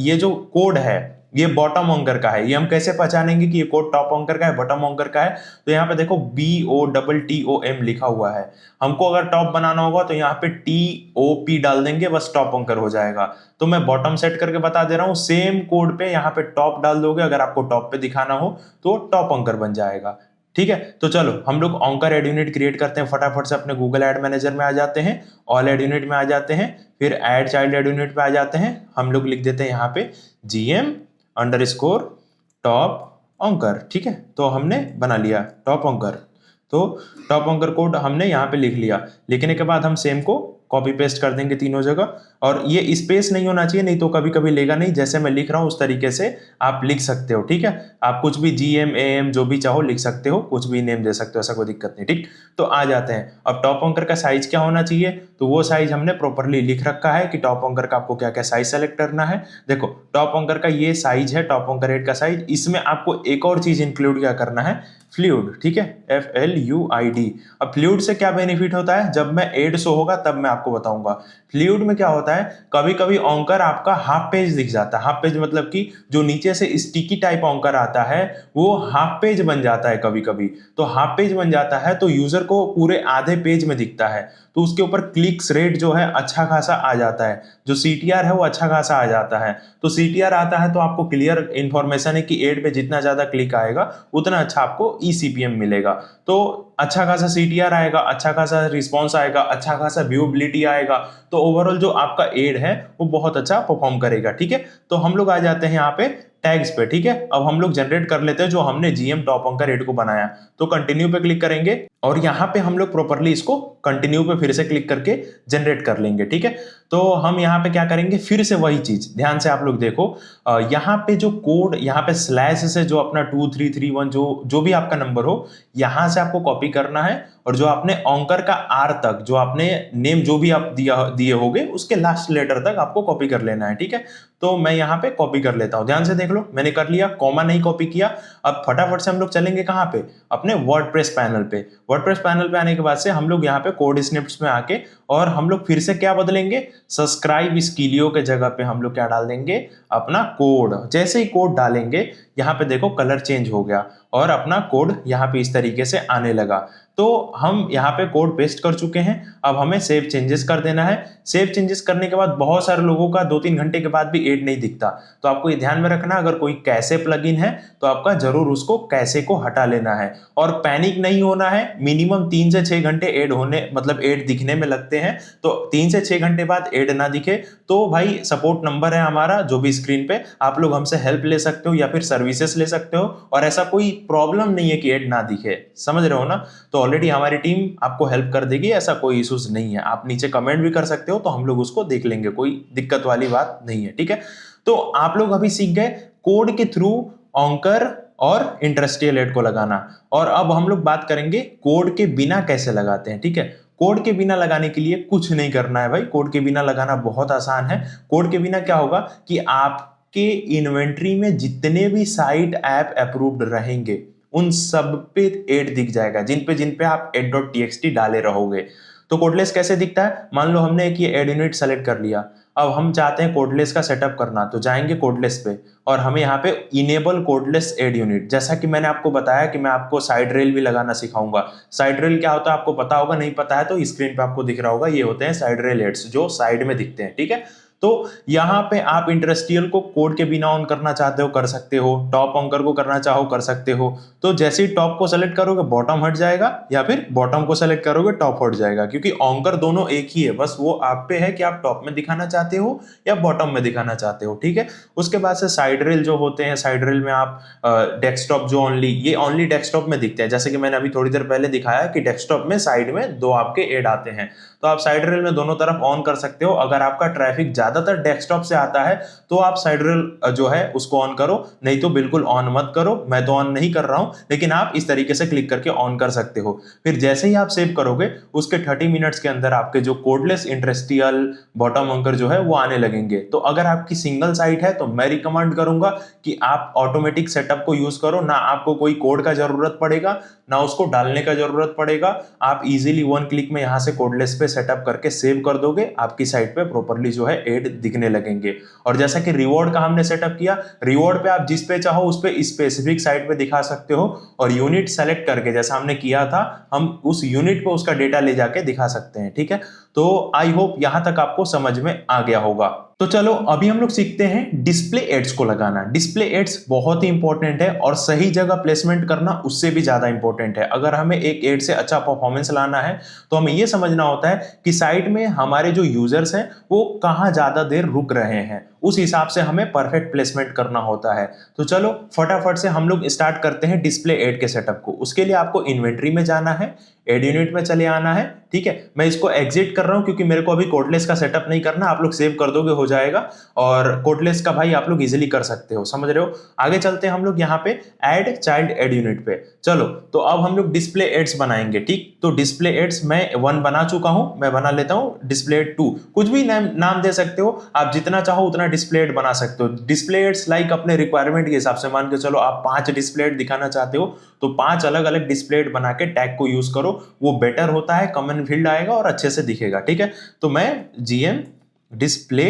Speaker 1: ये जो कोड है ये बॉटम एंकर का है, ये हम कैसे पहचानेंगे कि ये कोड टॉप एंकर का है, बॉटम एंकर का है। तो यहाँ पे देखो BOTTOM लिखा हुआ है। हमको अगर टॉप बनाना होगा तो यहाँ पे TOP डाल देंगे, बस टॉप एंकर हो जाएगा। तो मैं बॉटम सेट करके बता दे रहा हूँ, सेम कोड पे यहाँ पे टॉप डाल दोगे, अगर आपको टॉप पे दिखाना हो तो टॉप एंकर बन जाएगा। ठीक है। तो चलो हम लोग ऑंकर एड यूनिट क्रिएट करते हैं, फटाफट से अपने गूगल एड मैनेजर में आ जाते हैं, ऑल एड यूनिट में आ जाते हैं, फिर एड चाइल्ड एड यूनिट पे आ जाते हैं। हम लोग लिख देते हैं यहाँ पे GM_top ऑंकर, ठीक है। तो हमने बना लिया टॉप ऑंकर। तो टॉप ऑंकर कोड हमने यहाँ पे लिख लिया। लिखने के बाद हम सेम को कॉपी पेस्ट कर देंगे तीनों जगह, और ये स्पेस नहीं होना चाहिए, नहीं तो कभी कभी लेगा नहीं। जैसे मैं लिख रहा हूँ उस तरीके से आप लिख सकते हो, ठीक है। आप कुछ भी GM AM जो भी चाहो लिख सकते हो, कुछ भी नेम दे सकते हो, ऐसा कोई दिक्कत नहीं, ठीक। तो आ जाते हैं अब टॉप ऑंकर का साइज क्या होना चाहिए, तो वो साइज हमने प्रॉपरली लिख रखा है कि टॉप ऑंकर का आपको क्या क्या साइज सेलेक्ट करना है। देखो टॉप ऑंकर का ये साइज है, टॉप ऑंकर एड का साइज। इसमें आपको एक और चीज इंक्लूड क्या करना है, फ्लूइड, ठीक है, FLUID। अब फ्लूइड से क्या बेनिफिट होता है, जब मैं एड शो होगा तब मैं आपको बताऊंगा। फ्लूइड में क्या होता है, कभी कभी ऑंकर आपका हाफ पेज दिख जाता है। हाफ पेज मतलब कि जो नीचे से स्टिकी टाइप ऑंकर आता है वो हाफ पेज बन जाता है कभी कभी। तो हाफ पेज बन जाता है तो यूजर को पूरे आधे पेज में दिखता है, तो उसके ऊपर क्लिक्स रेट जो है अच्छा खासा आ जाता है, जो CTR है वो अच्छा खासा आ जाता है। तो CTR आता है तो आपको क्लियर इंफॉर्मेशन है कि एड पे जितना ज्यादा क्लिक आएगा उतना अच्छा आपको eCPM मिलेगा। तो अच्छा खासा CTR आएगा, अच्छा खासा रिस्पॉन्स आएगा, अच्छा खासा व्यूएबिलिटी आएगा, तो ओवरऑल जो आपका एड है वो बहुत अच्छा परफॉर्म करेगा, ठीक है। तो हम लोग आ जाते हैं यहाँ पे टैग्स पे, ठीक है। अब हम लोग जनरेट कर लेते हैं जो हमने GM टॉप ऑंकर एड को बनाया। तो कंटिन्यू पे क्लिक करेंगे और यहाँ पे हम लोग प्रॉपर्ली इसको कंटिन्यू पे फिर से क्लिक करके जनरेट कर लेंगे, ठीक है। तो हम यहाँ पे क्या करेंगे, फिर से वही चीज ध्यान से आप लोग देखो, यहाँ पे जो कोड, यहाँ पे स्लैश से जो अपना 2331 जो भी आपका नंबर हो, यहाँ से आपको कॉपी करना है, और जो आपने ऑंकर का R तक, जो आपने नेम जो भी आप दिए होगे उसके लास्ट लेटर तक आपको कॉपी कर लेना है, ठीक है। तो मैं यहाँ पे कॉपी कर लेता हूँ, ध्यान से देख लो मैंने कर लिया, कॉमा नहीं कॉपी किया। अब फटाफट से हम लोग चलेंगे कहाँ पे, अपने वर्डप्रेस पैनल पे। वर्डप्रेस पैनल पे आने के बाद से हम लोग यहाँ पे कोड स्निप्स में आके, और हम लोग फिर से क्या बदलेंगे, सब्सक्राइब स्किलियो के जगह पे हम लोग क्या डाल देंगे, अपना कोड। जैसे ही कोड डालेंगे यहाँ पे देखो कलर चेंज हो गया और अपना कोड यहाँ पे इस तरीके से आने लगा। तो हम यहाँ पे कोड पेस्ट कर चुके हैं, अब हमें सेव चेंजेस कर देना है। सेव चेंजेस करने के बाद बहुत सारे लोगों का 2-3 घंटे के बाद भी एड नहीं दिखता, तो आपको ये ध्यान में रखना, अगर कोई कैसे प्लगइन है तो आपका जरूर उसको कैसे को हटा लेना है, और पैनिक नहीं होना है। मिनिमम 3 से 6 घंटे एड होने, मतलब एड दिखने में लगते हैं, तो 3 से 6 घंटे बाद एड ना दिखे तो भाई सपोर्ट नंबर है हमारा जो भी स्क्रीन पे, आप लोग हमसे हेल्प ले सकते हो या फिर सर्विसेज ले सकते हो, और ऐसा कोई प्रॉब्लम नहीं है कि एड ना दिखे, समझ रहे हो ना। तो ऑलरेडी हमारी टीम आपको हेल्प कर देगी, ऐसा कोई इश्यूज नहीं है। आप नीचे कमेंट भी कर सकते हो तो हम लोग उसको देख लेंगे, कोई दिक्कत वाली बात नहीं है, ठीक है। तो आप लोग अभी सीख गए कोड के थ्रू ऑंकर और इंडस्ट्रियल एड को लगाना, और अब हम लोग बात करेंगे कोड के बिना कैसे लगाते हैं, ठीक है। कोड के बिना लगाने के लिए कुछ नहीं करना है भाई, कोड के बिना लगाना बहुत आसान है। कोड के बिना क्या होगा कि आपके इन्वेंट्री में जितने भी साइट ऐप अप्रूव्ड रहेंगे उन सब पे एड दिख जाएगा, जिन पे आप add.txt डाले रहोगे। तो कोडलेस कैसे दिखता है, मान लो हमने एक ये एड यूनिट सेलेक्ट कर लिया, अब हम चाहते हैं कोडलेस का सेटअप करना, तो जाएंगे कोडलेस पे और हमें यहाँ पे इनेबल कोडलेस एड यूनिट, जैसा कि मैंने आपको बताया कि मैं आपको साइड रेल भी लगाना सिखाऊंगा। साइड रेल क्या होता है आपको पता होगा, नहीं पता है तो स्क्रीन पे आपको दिख रहा होगा, ये होते हैं साइड रेल एड्स जो साइड में दिखते हैं, ठीक है। तो यहाँ पे आप इंडस्ट्रियल को कोड के बिना ऑन करना चाहते हो कर सकते हो, टॉप ऑंकर को करना चाहो कर सकते हो। तो जैसे ही टॉप को सेलेक्ट करोगे बॉटम हट जाएगा, या फिर बॉटम को सेलेक्ट करोगे टॉप हट जाएगा, क्योंकि ऑंकर दोनों एक ही है, बस वो आप पे है कि आप टॉप में दिखाना चाहते हो या बॉटम में दिखाना चाहते हो, ठीक है। उसके बाद से साइड रेल जो होते हैं, साइड रेल में आप डेस्कटॉप जो ये ओनली डेस्कटॉप में दिखते हैं, जैसे कि मैंने अभी थोड़ी देर पहले दिखाया कि डेस्कटॉप में साइड में 2 आपके एड आते हैं, तो आप साइड रेल में दोनों तरफ ऑन कर सकते हो। अगर आपका ट्रैफिक ज्यादातर डेस्कटॉप से आता है तो आप साइड रेल जो है उसको ऑन करो, नहीं तो बिल्कुल ऑन मत करो। मैं तो ऑन नहीं कर रहा हूं, लेकिन आप इस तरीके से क्लिक करके ऑन कर सकते हो। फिर जैसे ही आप सेव करोगे उसके 30 मिनट्स के अंदर आपके जो कोडलेस इंडस्ट्रियल बॉटम अंकर जो है वो आने लगेंगे। तो अगर आपकी सिंगल साइट है तो मैं रिकमेंड करूंगा कि आप ऑटोमेटिक सेटअप को यूज करो, ना आपको कोई कोड का जरूरत पड़ेगा ना उसको डालने का जरूरत पड़ेगा। आप इजीली 1 क्लिक में यहां से कोडलेस पे सेटअप करके सेव कर दोगे, आपकी साइट पे प्रॉपर्ली जो है एड दिखने लगेंगे। और जैसा कि रिवॉर्ड का हमने सेटअप किया, रिवॉर्ड पे आप जिस पे चाहो उस पे स्पेसिफिक साइट पे दिखा सकते हो, और यूनिट सेलेक्ट करके जैसा हमने किया था हम उस यूनिट पे उसका डेटा ले जाके दिखा सकते हैं, ठीक है। तो आई होप यहां तक आपको समझ में आ गया होगा। तो चलो अभी हम लोग सीखते हैं डिस्प्ले एड्स को लगाना। डिस्प्ले एड्स बहुत ही इंपॉर्टेंट है और सही जगह प्लेसमेंट करना उससे भी ज्यादा इंपॉर्टेंट है। अगर हमें एक एड से अच्छा परफॉर्मेंस लाना है तो हमें यह समझना होता है कि साइट में हमारे जो यूजर्स हैं वो कहां ज्यादा देर रुक रहे हैं, उस हिसाब से हमें परफेक्ट प्लेसमेंट करना होता है। तो चलो फटाफट से हम लोग स्टार्ट करते हैं डिस्प्ले एड के सेटअप को। उसके लिए आपको इन्वेंट्री में जाना है, एड यूनिट में चले आना है, ठीक है। मैं इसको एग्जिट कर रहा हूं क्योंकि मेरे को अभी कोडलेस का सेटअप नहीं करना, आप लोग सेव कर दोगे हो जाएगा, और कोडलेस का भाई आप लोग इजीली कर सकते हो, समझ रहे हो। आगे चलते हैं हम लोग यहाँ पे ऐड चाइल्ड एड यूनिट पे। चलो तो अब हम लोग डिस्प्ले एड्स बनाएंगे, ठीक। तो डिस्प्ले एड्स मैं 1 बना चुका हूं, मैं बना लेता हूं डिस्प्ले एड 2, कुछ भी नाम दे सकते हो आप, जितना चाहो उतना डिस्प्ले एड बना सकते हो। डिस्प्ले एड्स लाइक अपने रिक्वायरमेंट के हिसाब से, मान के चलो आप 5 डिस्प्ले एड दिखाना चाहते हो तो 5 अलग अलग डिस्प्ले एड बना के टैग को यूज करो, वो बेटर होता है, कॉमन फील्ड आएगा और अच्छे से दिखेगा, ठीक है। तो मैं जीएम डिस्प्ले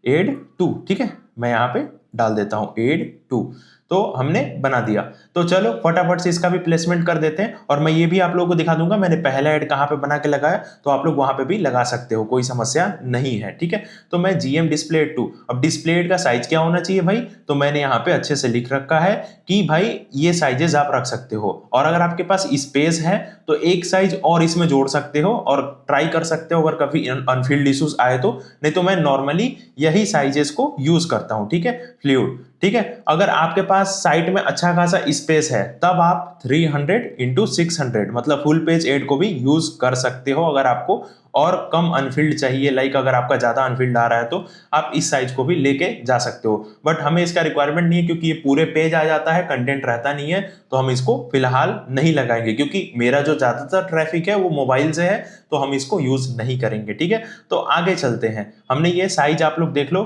Speaker 1: एड 2, ठीक है, मैं यहां पे डाल देता हूं एड 2, तो हमने बना दिया। तो चलो फटाफट से इसका भी प्लेसमेंट कर देते हैं, और मैं ये भी आप लोगों को दिखा दूंगा मैंने पहला ऐड कहां पे बना के लगाया, तो आप लोग वहां पे भी लगा सकते हो, कोई समस्या नहीं है, ठीक है। तो मैं जीएम डिस्प्ले एड 2, अब डिस्प्ले एड का साइज क्या होना चाहिए भाई, तो मैंने यहाँ पे अच्छे से लिख रखा है कि भाई ये साइजेस आप रख सकते हो, और अगर आपके पास स्पेस है तो एक साइज और इसमें जोड़ सकते हो और ट्राई कर सकते हो अगर कभी अनफिल्ड इश्यूज आए तो, नहीं तो मैं नॉर्मली यही साइजेस को यूज करता हूं, ठीक है, फ्लूइड, ठीक है। अगर आपके पास साइट में अच्छा खासा स्पेस है तब आप 300 इंटू 600 मतलब फुल पेज एड को भी यूज कर सकते हो। अगर आपको और कम अनफिल्ड चाहिए, लाइक अगर आपका ज्यादा अनफिल्ड आ रहा है तो आप इस साइज को भी लेके जा सकते हो, बट हमें इसका रिक्वायरमेंट नहीं है क्योंकि ये पूरे पेज आ जाता है, कंटेंट रहता नहीं है, तो हम इसको फिलहाल नहीं लगाएंगे क्योंकि मेरा जो ज्यादातर ट्रैफिक है वो मोबाइल से है, तो हम इसको यूज नहीं करेंगे, ठीक है। तो आगे चलते हैं, हमने ये साइज आप लोग देख लो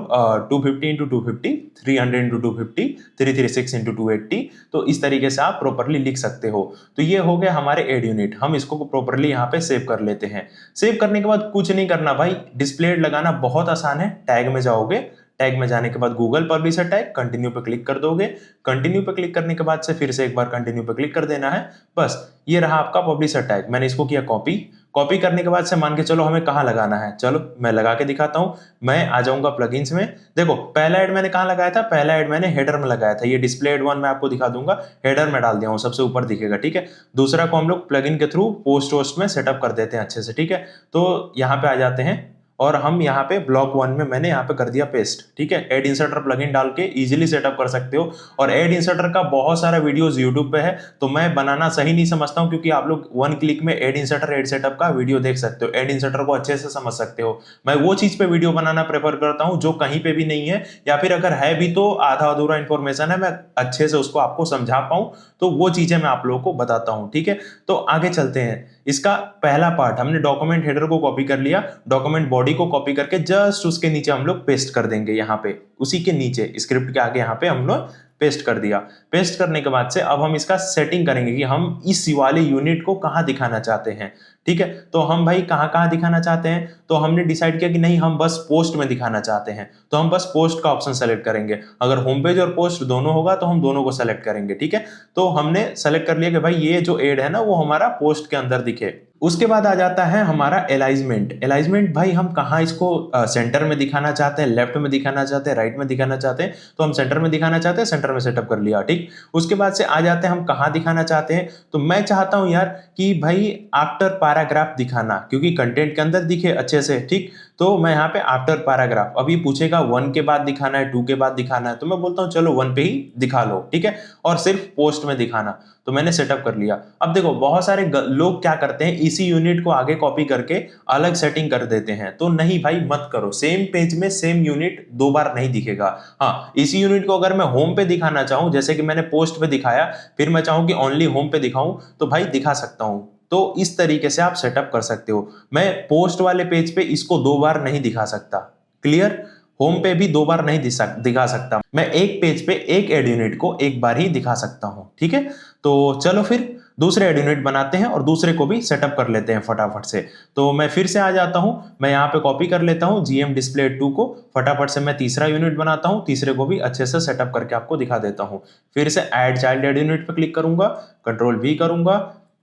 Speaker 1: 250 इंटू 250, 300 इंटू 250, 336 इंटू 280, तो इस तरीके से आप प्रॉपरली लिख सकते हो। तो ये हो गया हमारे एड यूनिट, हम इसको प्रॉपरली यहाँ पे सेव कर लेते हैं। सेव करने के बाद कुछ नहीं करना भाई, डिस्प्ले एड लगाना बहुत आसान है। टैग में जाओगे, टैग में जाने के बाद गूगल पब्लिशर टैग, कंटिन्यू पे क्लिक कर दोगे, कंटिन्यू पे क्लिक करने के बाद से फिर से एक बार कंटिन्यू पे क्लिक कर देना है, बस ये रहा आपका पब्लिशर टैग। मैंने इसको किया कॉपी, कॉपी करने के बाद से मान के चलो हमें कहाँ लगाना है, चलो मैं लगा के दिखाता हूं। मैं आ जाऊंगा प्लगइन्स में, देखो पहला ऐड मैंने कहाँ लगाया था, पहला ऐड मैंने हेडर में लगाया था, ये डिस्प्ले एड 1 मैं आपको दिखा दूंगा, हेडर में डाल दिया हूं, सबसे ऊपर दिखेगा, ठीक है। दूसरा को हम लोग प्लगइन के थ्रू पोस्ट वोस्ट में सेटअप कर देते हैं अच्छे से, ठीक है। तो यहाँ पे आ जाते हैं और हम यहाँ पे ब्लॉक 1 में मैंने यहाँ पे कर दिया पेस्ट, ठीक है। एड इंसर्टर प्लगइन डाल के इजीली सेटअप कर सकते हो, और एड इंसर्टर का बहुत सारा वीडियोस यूट्यूब पे है, तो मैं बनाना सही नहीं समझता हूँ क्योंकि आप लोग 1 क्लिक में एड इंसर्टर एड सेटअप का वीडियो देख सकते हो, एड इंसर्टर को अच्छे से समझ सकते हो। मैं वो चीज पे वीडियो बनाना प्रेफर करता हूँ जो कहीं पे भी नहीं है, या फिर अगर है भी तो आधा अधूरा इंफॉर्मेशन है, मैं अच्छे से उसको आपको समझा पाऊँ, तो वो चीजें मैं आप लोगों को बताता हूँ, ठीक है। तो आगे चलते हैं, इसका पहला पार्ट हमने डॉक्यूमेंट हेडर को कॉपी कर लिया, डॉक्यूमेंट बॉडी को कॉपी करके जस्ट उसके नीचे हम लोग पेस्ट कर देंगे, यहाँ पे उसी के नीचे स्क्रिप्ट के आगे यहाँ पे हम लोग पेस्ट कर दिया। पेस्ट करने के बाद से अब हम इसका सेटिंग करेंगे कि हम इस वाले यूनिट को कहाँ दिखाना चाहते हैं, ठीक है। तो हम भाई कहाँ कहाँ दिखाना चाहते हैं, तो हमने डिसाइड किया कि नहीं हम बस पोस्ट में दिखाना चाहते हैं, तो हम बस पोस्ट का ऑप्शन सेलेक्ट करेंगे। अगर होम पेज और पोस्ट दोनों होगा तो हम दोनों को सेलेक्ट करेंगे, ठीक है। तो हमने सेलेक्ट कर लिया कि भाई ये जो एड है ना वो हमारा पोस्ट के अंदर दिखे। उसके बाद आ जाता है हमारा एलाइजमेंट। एलाइजमेंट भाई हम कहाँ इसको सेंटर में दिखाना चाहते हैं, लेफ्ट में दिखाना चाहते हैं, राइट में दिखाना चाहते हैं, तो हम सेंटर में दिखाना चाहते हैं, सेंटर में सेटअप कर लिया, ठीक। उसके बाद से आ जाते हैं हम कहाँ दिखाना चाहते हैं, तो मैं चाहता हूं यार कि भाई आफ्टर पैराग्राफ दिखाना, क्योंकि कंटेंट के अंदर दिखे अच्छे से, ठीक। तो मैं यहाँ पे आफ्टर पैराग्राफ, अब ये पूछेगा 1 के बाद दिखाना है, 2 के बाद दिखाना है, तो मैं बोलता हूँ चलो 1 पे ही दिखा लो, ठीक है, और सिर्फ पोस्ट में दिखाना, तो मैंने सेटअप कर लिया। अब देखो बहुत सारे लोग क्या करते हैं, इसी यूनिट को आगे कॉपी करके अलग सेटिंग कर देते हैं, तो नहीं भाई मत करो, सेम पेज में सेम यूनिट 2 बार नहीं दिखेगा। हाँ, इसी यूनिट को अगर मैं होम पे दिखाना चाहूं, जैसे कि मैंने पोस्ट पे दिखाया, फिर मैं चाहूं कि ओनली होम पे दिखाऊं, तो भाई दिखा सकता हूं। तो इस तरीके से आप सेटअप कर सकते हो। मैं पोस्ट वाले पेज पे इसको 2 बार नहीं दिखा सकता, क्लियर। होम पे भी 2 बार नहीं दिखा सकता, मैं एक पेज पे एक एड यूनिट को एक बार ही दिखा सकता हूं, ठीक है। तो चलो फिर दूसरे एड यूनिट बनाते हैं और दूसरे को भी सेटअप कर लेते हैं फटाफट से। तो मैं फिर से आ जाता हूं, मैं यहाँ पे कॉपी कर लेता हूं जीएम डिस्प्ले 2 को, फटाफट से मैं तीसरा यूनिट बनाता हूं, तीसरे को भी अच्छे से सेटअप करके आपको दिखा देता हूं। फिर से ऐड चाइल्ड एड यूनिट पे क्लिक करूंगा, कंट्रोल V करूंगा,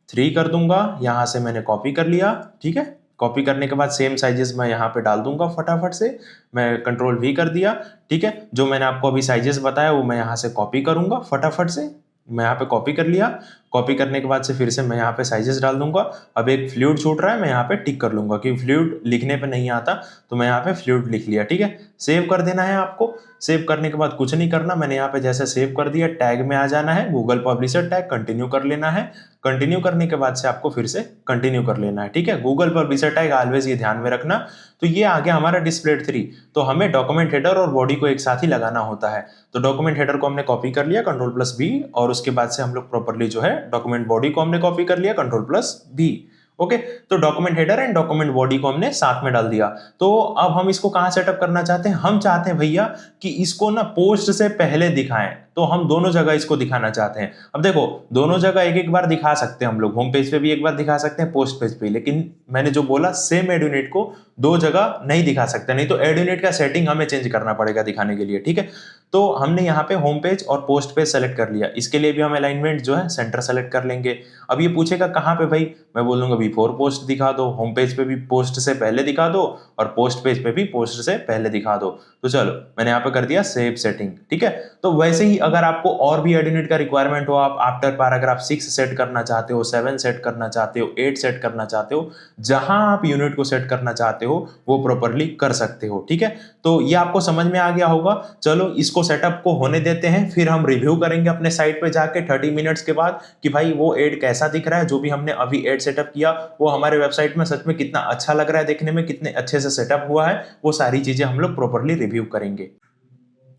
Speaker 1: 3 कर दूंगा, यहां से मैंने कॉपी कर लिया, ठीक है, कॉपी करने के बाद सेम साइजेस मैं यहाँ पे डाल दूंगा फटाफट से। मैं कंट्रोल V कर दिया, ठीक है। जो मैंने आपको अभी साइजेस बताया वो मैं यहाँ से कॉपी करूंगा फटाफट से। मैं यहाँ पे कॉपी कर लिया। कॉपी करने के बाद से फिर से मैं यहाँ पे साइजेस डाल दूंगा। अब एक फ्लूइड छूट रहा है, मैं यहाँ पे टिक कर लूंगा कि फ्लूइड लिखने पे नहीं आता, तो मैं यहाँ पे फ्लूइड लिख लिया, ठीक है। सेव कर देना है आपको। सेव करने के बाद कुछ नहीं करना, मैंने यहाँ पे जैसे सेव कर दिया, टैग में आ जाना है, गूगल पब्लिशर टैग, कंटिन्यू कर लेना है। कंटिन्यू करने के बाद से आपको फिर से कंटिन्यू कर लेना है, ठीक है। गूगल पब्लिशर टैग ऑलवेज ये ध्यान में रखना। तो ये आ गया हमारा डिस्प्लेड 3। तो हमें डॉक्यूमेंट हेडर और बॉडी को एक साथ ही लगाना होता है। तो डॉक्यूमेंट हेडर को हमने कॉपी कर लिया, Ctrl+B, और उसके बाद से हम लोग प्रॉपर्ली जो है डॉक्यूमेंट बॉडी को हमने कॉपी कर लिया, Ctrl+B। ओके, तो document header and document body को हमने साथ में डाल दिया। तो अब हम इसको कहां सेटअप करना चाहते हैं? हम चाहते हैं भैया कि इसको ना पोस्ट से पहले दिखाएं। तो हम दोनों जगह इसको दिखाना चाहते हैं। अब देखो, दोनों जगह एक एक बार दिखा सकते हैं हम लोग, होम पेज पे भी एक बार दिखा सकते हैं, पोस्ट पेज पे। लेकिन मैंने जो बोला, सेम एड यूनिट को दो जगह नहीं दिखा सकते, नहीं तो एड यूनिट का सेटिंग हमें चेंज करना पड़ेगा दिखाने के लिए, ठीक है। तो हमने यहाँ पे होम पेज और पोस्ट पेज सेलेक्ट कर लिया। इसके लिए भी हम अलाइनमेंट जो है सेंटर सेलेक्ट कर लेंगे। अब ये पूछेगा कहाँ पे भाई, मैं बोलूंगा बिफोर पोस्ट दिखा दो, होम पेज पे भी पोस्ट से पहले दिखा दो और पोस्ट पेज पे भी पोस्ट से पहले दिखा दो। तो चलो, मैंने यहाँ पे कर दिया सेव सेटिंग, ठीक है। तो वैसे ही अगर आपको और भी एड यूनिट का रिक्वायरमेंट हो, आप आफ्टर पैराग्राफ 6 सेट करना चाहते हो, 7 सेट करना चाहते हो, 8 सेट करना चाहते हो, जहां आप यूनिट को सेट करना चाहते हो वो प्रॉपर्ली कर सकते हो, ठीक है। तो ये आपको समझ में आ गया होगा। चलो, इसको सेटअप को होने देते हैं, फिर हम रिव्यू करेंगे अपने साइट पे जाके 30 मिनट्स के बाद कि भाई वो एड कैसा दिख रहा है। जो भी हमने अभी एड सेटअप किया वो हमारे वेबसाइट में सच में कितना अच्छा लग रहा है देखने में, कितने अच्छे से सेटअप हुआ है, वो सारी चीजें हम लोग प्रॉपर्ली रिव्यू करेंगे।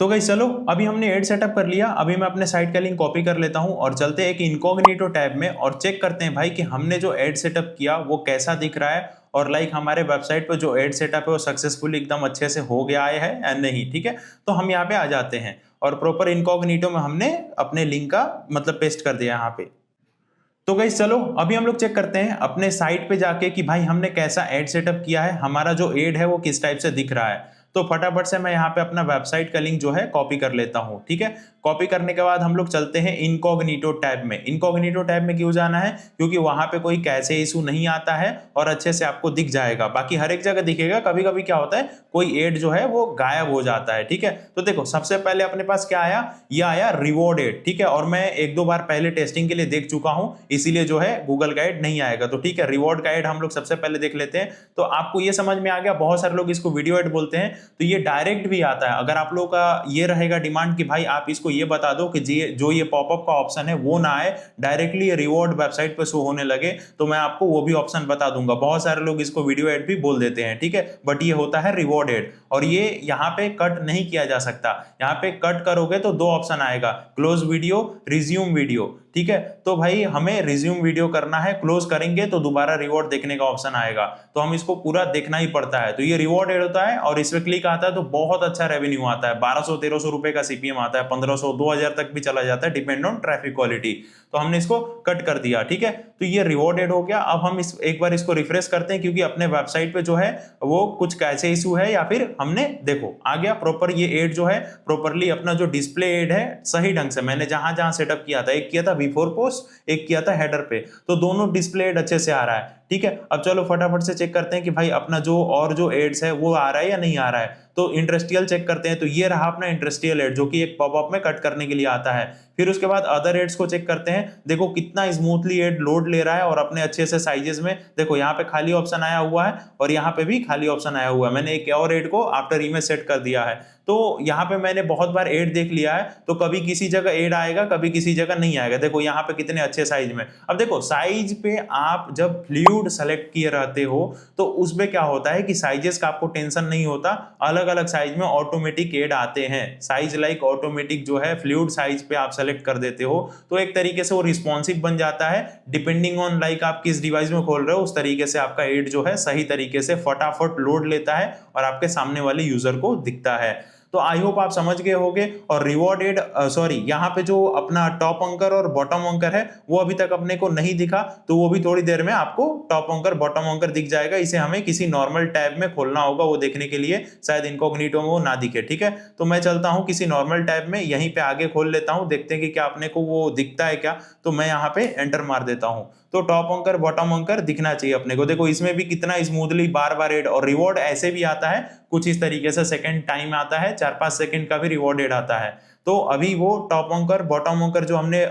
Speaker 1: तो गाइस चलो, अभी हमने एड सेटअप कर लिया। अभी मैं अपने साइट का लिंक कॉपी कर लेता हूं और चलते हैं एक इनकॉग्निटो टैब में और चेक करते हैं भाई कि हमने जो एड सेटअप किया वो कैसा दिख रहा है, और लाइक हमारे वेबसाइट पर जो एड सेटअप है वो सक्सेसफुली एकदम अच्छे से हो गया है या नहीं, ठीक है। तो हम यहाँ पे आ जाते हैं और प्रॉपर इनकॉग्निटो में हमने अपने लिंक का मतलब पेस्ट कर दिया यहाँ पे। तो गाइस चलो, अभी हम लोग चेक करते हैं अपने साइट पे जाके कि भाई हमने कैसा एड सेटअप किया है, हमारा जो एड है वो किस टाइप से दिख रहा है। तो फटाफट से मैं यहाँ पे अपना वेबसाइट का लिंक जो है कॉपी कर लेता हूँ, ठीक है। कॉपी करने के बाद हम लोग चलते हैं इनकॉग्निटो टैब में। इनकॉग्निटो टैब में क्यों जाना है? क्योंकि वहां पे कोई कैसे इशू नहीं आता है और अच्छे से आपको दिख जाएगा। बाकी हर एक जगह दिखेगा, कभी कभी क्या होता है कोई एड जो है वो गायब हो जाता है, ठीक है। तो देखो, सबसे पहले अपने पास क्या आया, ये आया रिवॉर्ड एड, ठीक है। और मैं एक दो बार पहले टेस्टिंग के लिए देख चुका हूं, इसीलिए जो है गूगल का एड नहीं आएगा। तो ठीक है, रिवॉर्ड का एड हम लोग सबसे पहले देख लेते हैं। तो आपको ये समझ में आ गया, बहुत सारे लोग इसको वीडियो एड बोलते हैं, तो ये डायरेक्ट भी आता है। अगर आप लोगों का ये रहेगा डिमांड कि भाई आप इसको ये बता दो कि जो ये पॉपअप का ऑप्शन है वो ना आए, डायरेक्टली रिवॉर्ड वेबसाइट पे शो होने लगे, तो मैं आपको वो भी ऑप्शन बता दूंगा। बहुत सारे लोग इसको वीडियो एड भी बोल देते हैं, ठीक है, बट ये होता है रिवॉर्ड एड और ये यहाँ पे कट नहीं किया जा सकता। यहाँ पे कट करोगे तो दो ऑप्शन आएगा, क्लोज वीडियो, रिज्यूम वीडियो, ठीक है। तो भाई हमें रिज्यूम वीडियो करना है, क्लोज करेंगे तो दोबारा रिवॉर्ड देखने का ऑप्शन आएगा, तो हम इसको पूरा देखना ही पड़ता है। तो ये रिवॉर्ड एड होता है और इस पे क्लिक आता है तो बहुत अच्छा रेवेन्यू आता है, 1200-1300 रुपए का सीपीएम आता है, 1500-2000 तक भी चला जाता है, डिपेंड ऑन ट्रैफिक क्वालिटी। तो हमने इसको कट कर दिया, ठीक है। तो ये रिवॉर्ड एड हो गया। अब हम एक बार इसको रिफ्रेश करते हैं, क्योंकि अपने वेबसाइट पे जो है वो कुछ कैसे इशू है या फिर हमने देखो आ गया प्रॉपर ये एड जो है प्रॉपरली अपना जो डिस्प्ले एड है सही ढंग से मैंने जहां जहां सेटअप किया था, एक किया था बिफोर पोस्ट, एक किया था हेडर पे, तो दोनों डिस्प्ले एड अच्छे से आ रहा है, ठीक है। अब चलो फटाफट से चेक करते हैं कि भाई अपना जो एड्स है वो आ रहा है या नहीं आ रहा है। तो इंडस्ट्रियल चेक करते हैं, तो ये रहा अपना इंडस्ट्रियल एड जो कि एक पॉपअप में कट करने के लिए आता है। फिर उसके बाद अदर एड्स को चेक करते हैं, देखो कितना स्मूथली एड लोड ले रहा है और अपने अच्छे से साइजेस में। देखो यहाँ पे खाली ऑप्शन आया हुआ है और यहाँ पे भी खाली ऑप्शन आया हुआ है। मैंने एक और एड को आफ्टर इमेज सेट कर दिया है, तो यहाँ पे मैंने बहुत बार एड देख लिया है, तो कभी किसी जगह एड आएगा, कभी किसी जगह नहीं आएगा। देखो यहाँ पे कितने अच्छे साइज में। अब देखो साइज पे आप जब फ्लूइड सेलेक्ट किए रहते हो तो उसमें क्या होता है कि साइजेस का आपको टेंशन नहीं होता, अलग अलग साइज में ऑटोमेटिक एड आते हैं। साइज लाइक ऑटोमेटिक जो है फ्लूइड साइज पे आप सेलेक्ट कर देते हो तो एक तरीके से वो रिस्पॉन्सिव बन जाता है। डिपेंडिंग ऑन लाइक आप किस डिवाइस में खोल रहे हो उस तरीके से आपका एड जो है सही तरीके से फटाफट लोड लेता है और आपके सामने वाले यूजर को दिखता है। तो आई होप आप समझ गए होंगे। और रिवॉर्ड एड सॉरी यहाँ पे जो अपना टॉप अंकर और बॉटम अंकर है वो अभी तक अपने को नहीं दिखा, तो वो भी थोड़ी देर में आपको टॉप अंकर बॉटम अंकर दिख जाएगा। इसे हमें किसी नॉर्मल टैब में खोलना होगा वो देखने के लिए, शायद इनकॉग्निटो में वो ना दिखे। ठीक है, तो मैं चलता हूं किसी नॉर्मल टैब में, यहीं पे आगे खोल लेता हूं, देखते हैं कि क्या अपने को वो दिखता है क्या। तो मैं यहाँ पे एंटर मार देता हूं, तो टॉप अंकर बॉटम अंकर दिखना चाहिए अपने को। देखो इसमें भी कितना स्मूथली बार बार एड, और रिवॉर्ड ऐसे भी आता है कुछ इस तरीके से, सेकंड टाइम आता है, 4-5 सेकंड का भी रिवॉर्ड एड आता है। तो अभी वो टॉप अंकर बॉटम अंकर जो हमने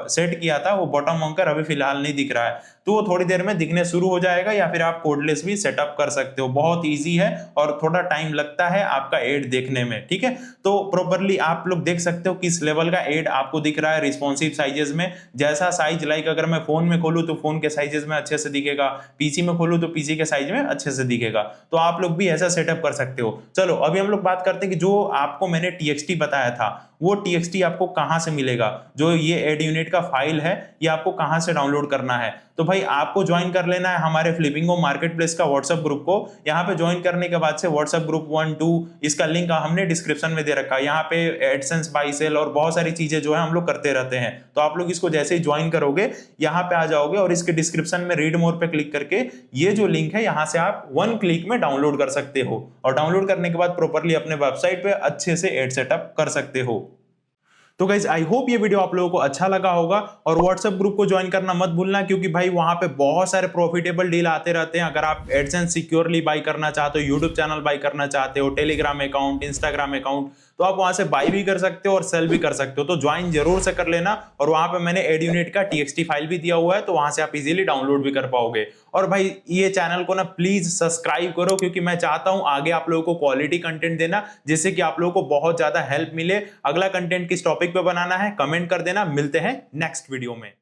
Speaker 1: सेट किया था वो बॉटम अंकर अभी फिलहाल नहीं दिख रहा है, तो वो थोड़ी देर में दिखने शुरू हो जाएगा, या फिर आप कोडलेस भी सेटअप कर सकते हो। बहुत इजी है और थोड़ा टाइम लगता है आपका एड देखने में। ठीक है, तो प्रॉपर्ली आप लोग देख सकते हो किस लेवल का एड आपको दिख रहा है रिस्पॉन्सिव साइजेस में। जैसा साइज, लाइक अगर मैं फोन में खोलूं तो फोन के साइजेस में अच्छे से दिखेगा, पीसी में खोलूं तो पीसी के साइज में अच्छे से दिखेगा। तो आप लोग भी ऐसा सेटअप कर सकते हो। चलो अभी हम लोग बात करते हैं कि जो आपको मैंने टीएक्सटी बताया था वो टीएक्सटी आपको कहां से मिलेगा, जो ये एड यूनिट का फाइल है ये आपको कहां से डाउनलोड करना है। तो भाई आपको ज्वाइन कर लेना है हमारे फ्लिपिंगो मार्केट प्लेस का व्हाट्सएप ग्रुप को। यहाँ पे ज्वाइन करने के बाद से व्हाट्सएप ग्रुप 1, 2 इसका लिंक हमने डिस्क्रिप्शन में दे रखा है। यहाँ पे एडसेंस, बाई सेल और बहुत सारी चीजें जो है हम लोग करते रहते हैं। तो आप लोग इसको जैसे ही ज्वाइन करोगे यहाँ पे आ जाओगे और इसके डिस्क्रिप्शन में रीड मोर पे क्लिक करके ये जो लिंक है यहाँ से आप 1 क्लिक में डाउनलोड कर सकते हो, और डाउनलोड करने के बाद प्रॉपर्ली अपने वेबसाइट पे अच्छे से एड सेटअप कर सकते हो। तो गाइज आई होप ये वीडियो आप लोगों को अच्छा लगा होगा, और व्हाट्सएप ग्रुप को ज्वाइन करना मत भूलना, क्योंकि भाई वहां पे बहुत सारे प्रॉफिटेबल डील आते रहते हैं। अगर आप एडसेंस सिक्योरली बाई करना चाहते हो, यूट्यूब चैनल बाई करना चाहते हो, टेलीग्राम अकाउंट, इंस्टाग्राम अकाउंट, तो आप वहां से बाई भी कर सकते हो और सेल भी कर सकते हो। तो ज्वाइन जरूर से कर लेना, और वहां पे मैंने एड यूनिट का टीएक्सटी फाइल भी दिया हुआ है, तो वहां से आप इजीली डाउनलोड भी कर पाओगे। और भाई ये चैनल को ना प्लीज सब्सक्राइब करो, क्योंकि मैं चाहता हूं आगे आप लोगों को क्वालिटी कंटेंट देना, जिससे कि आप लोगों को बहुत ज्यादा हेल्प मिले। अगला कंटेंट किस टॉपिक पे बनाना है कमेंट कर देना। मिलते हैं नेक्स्ट वीडियो में।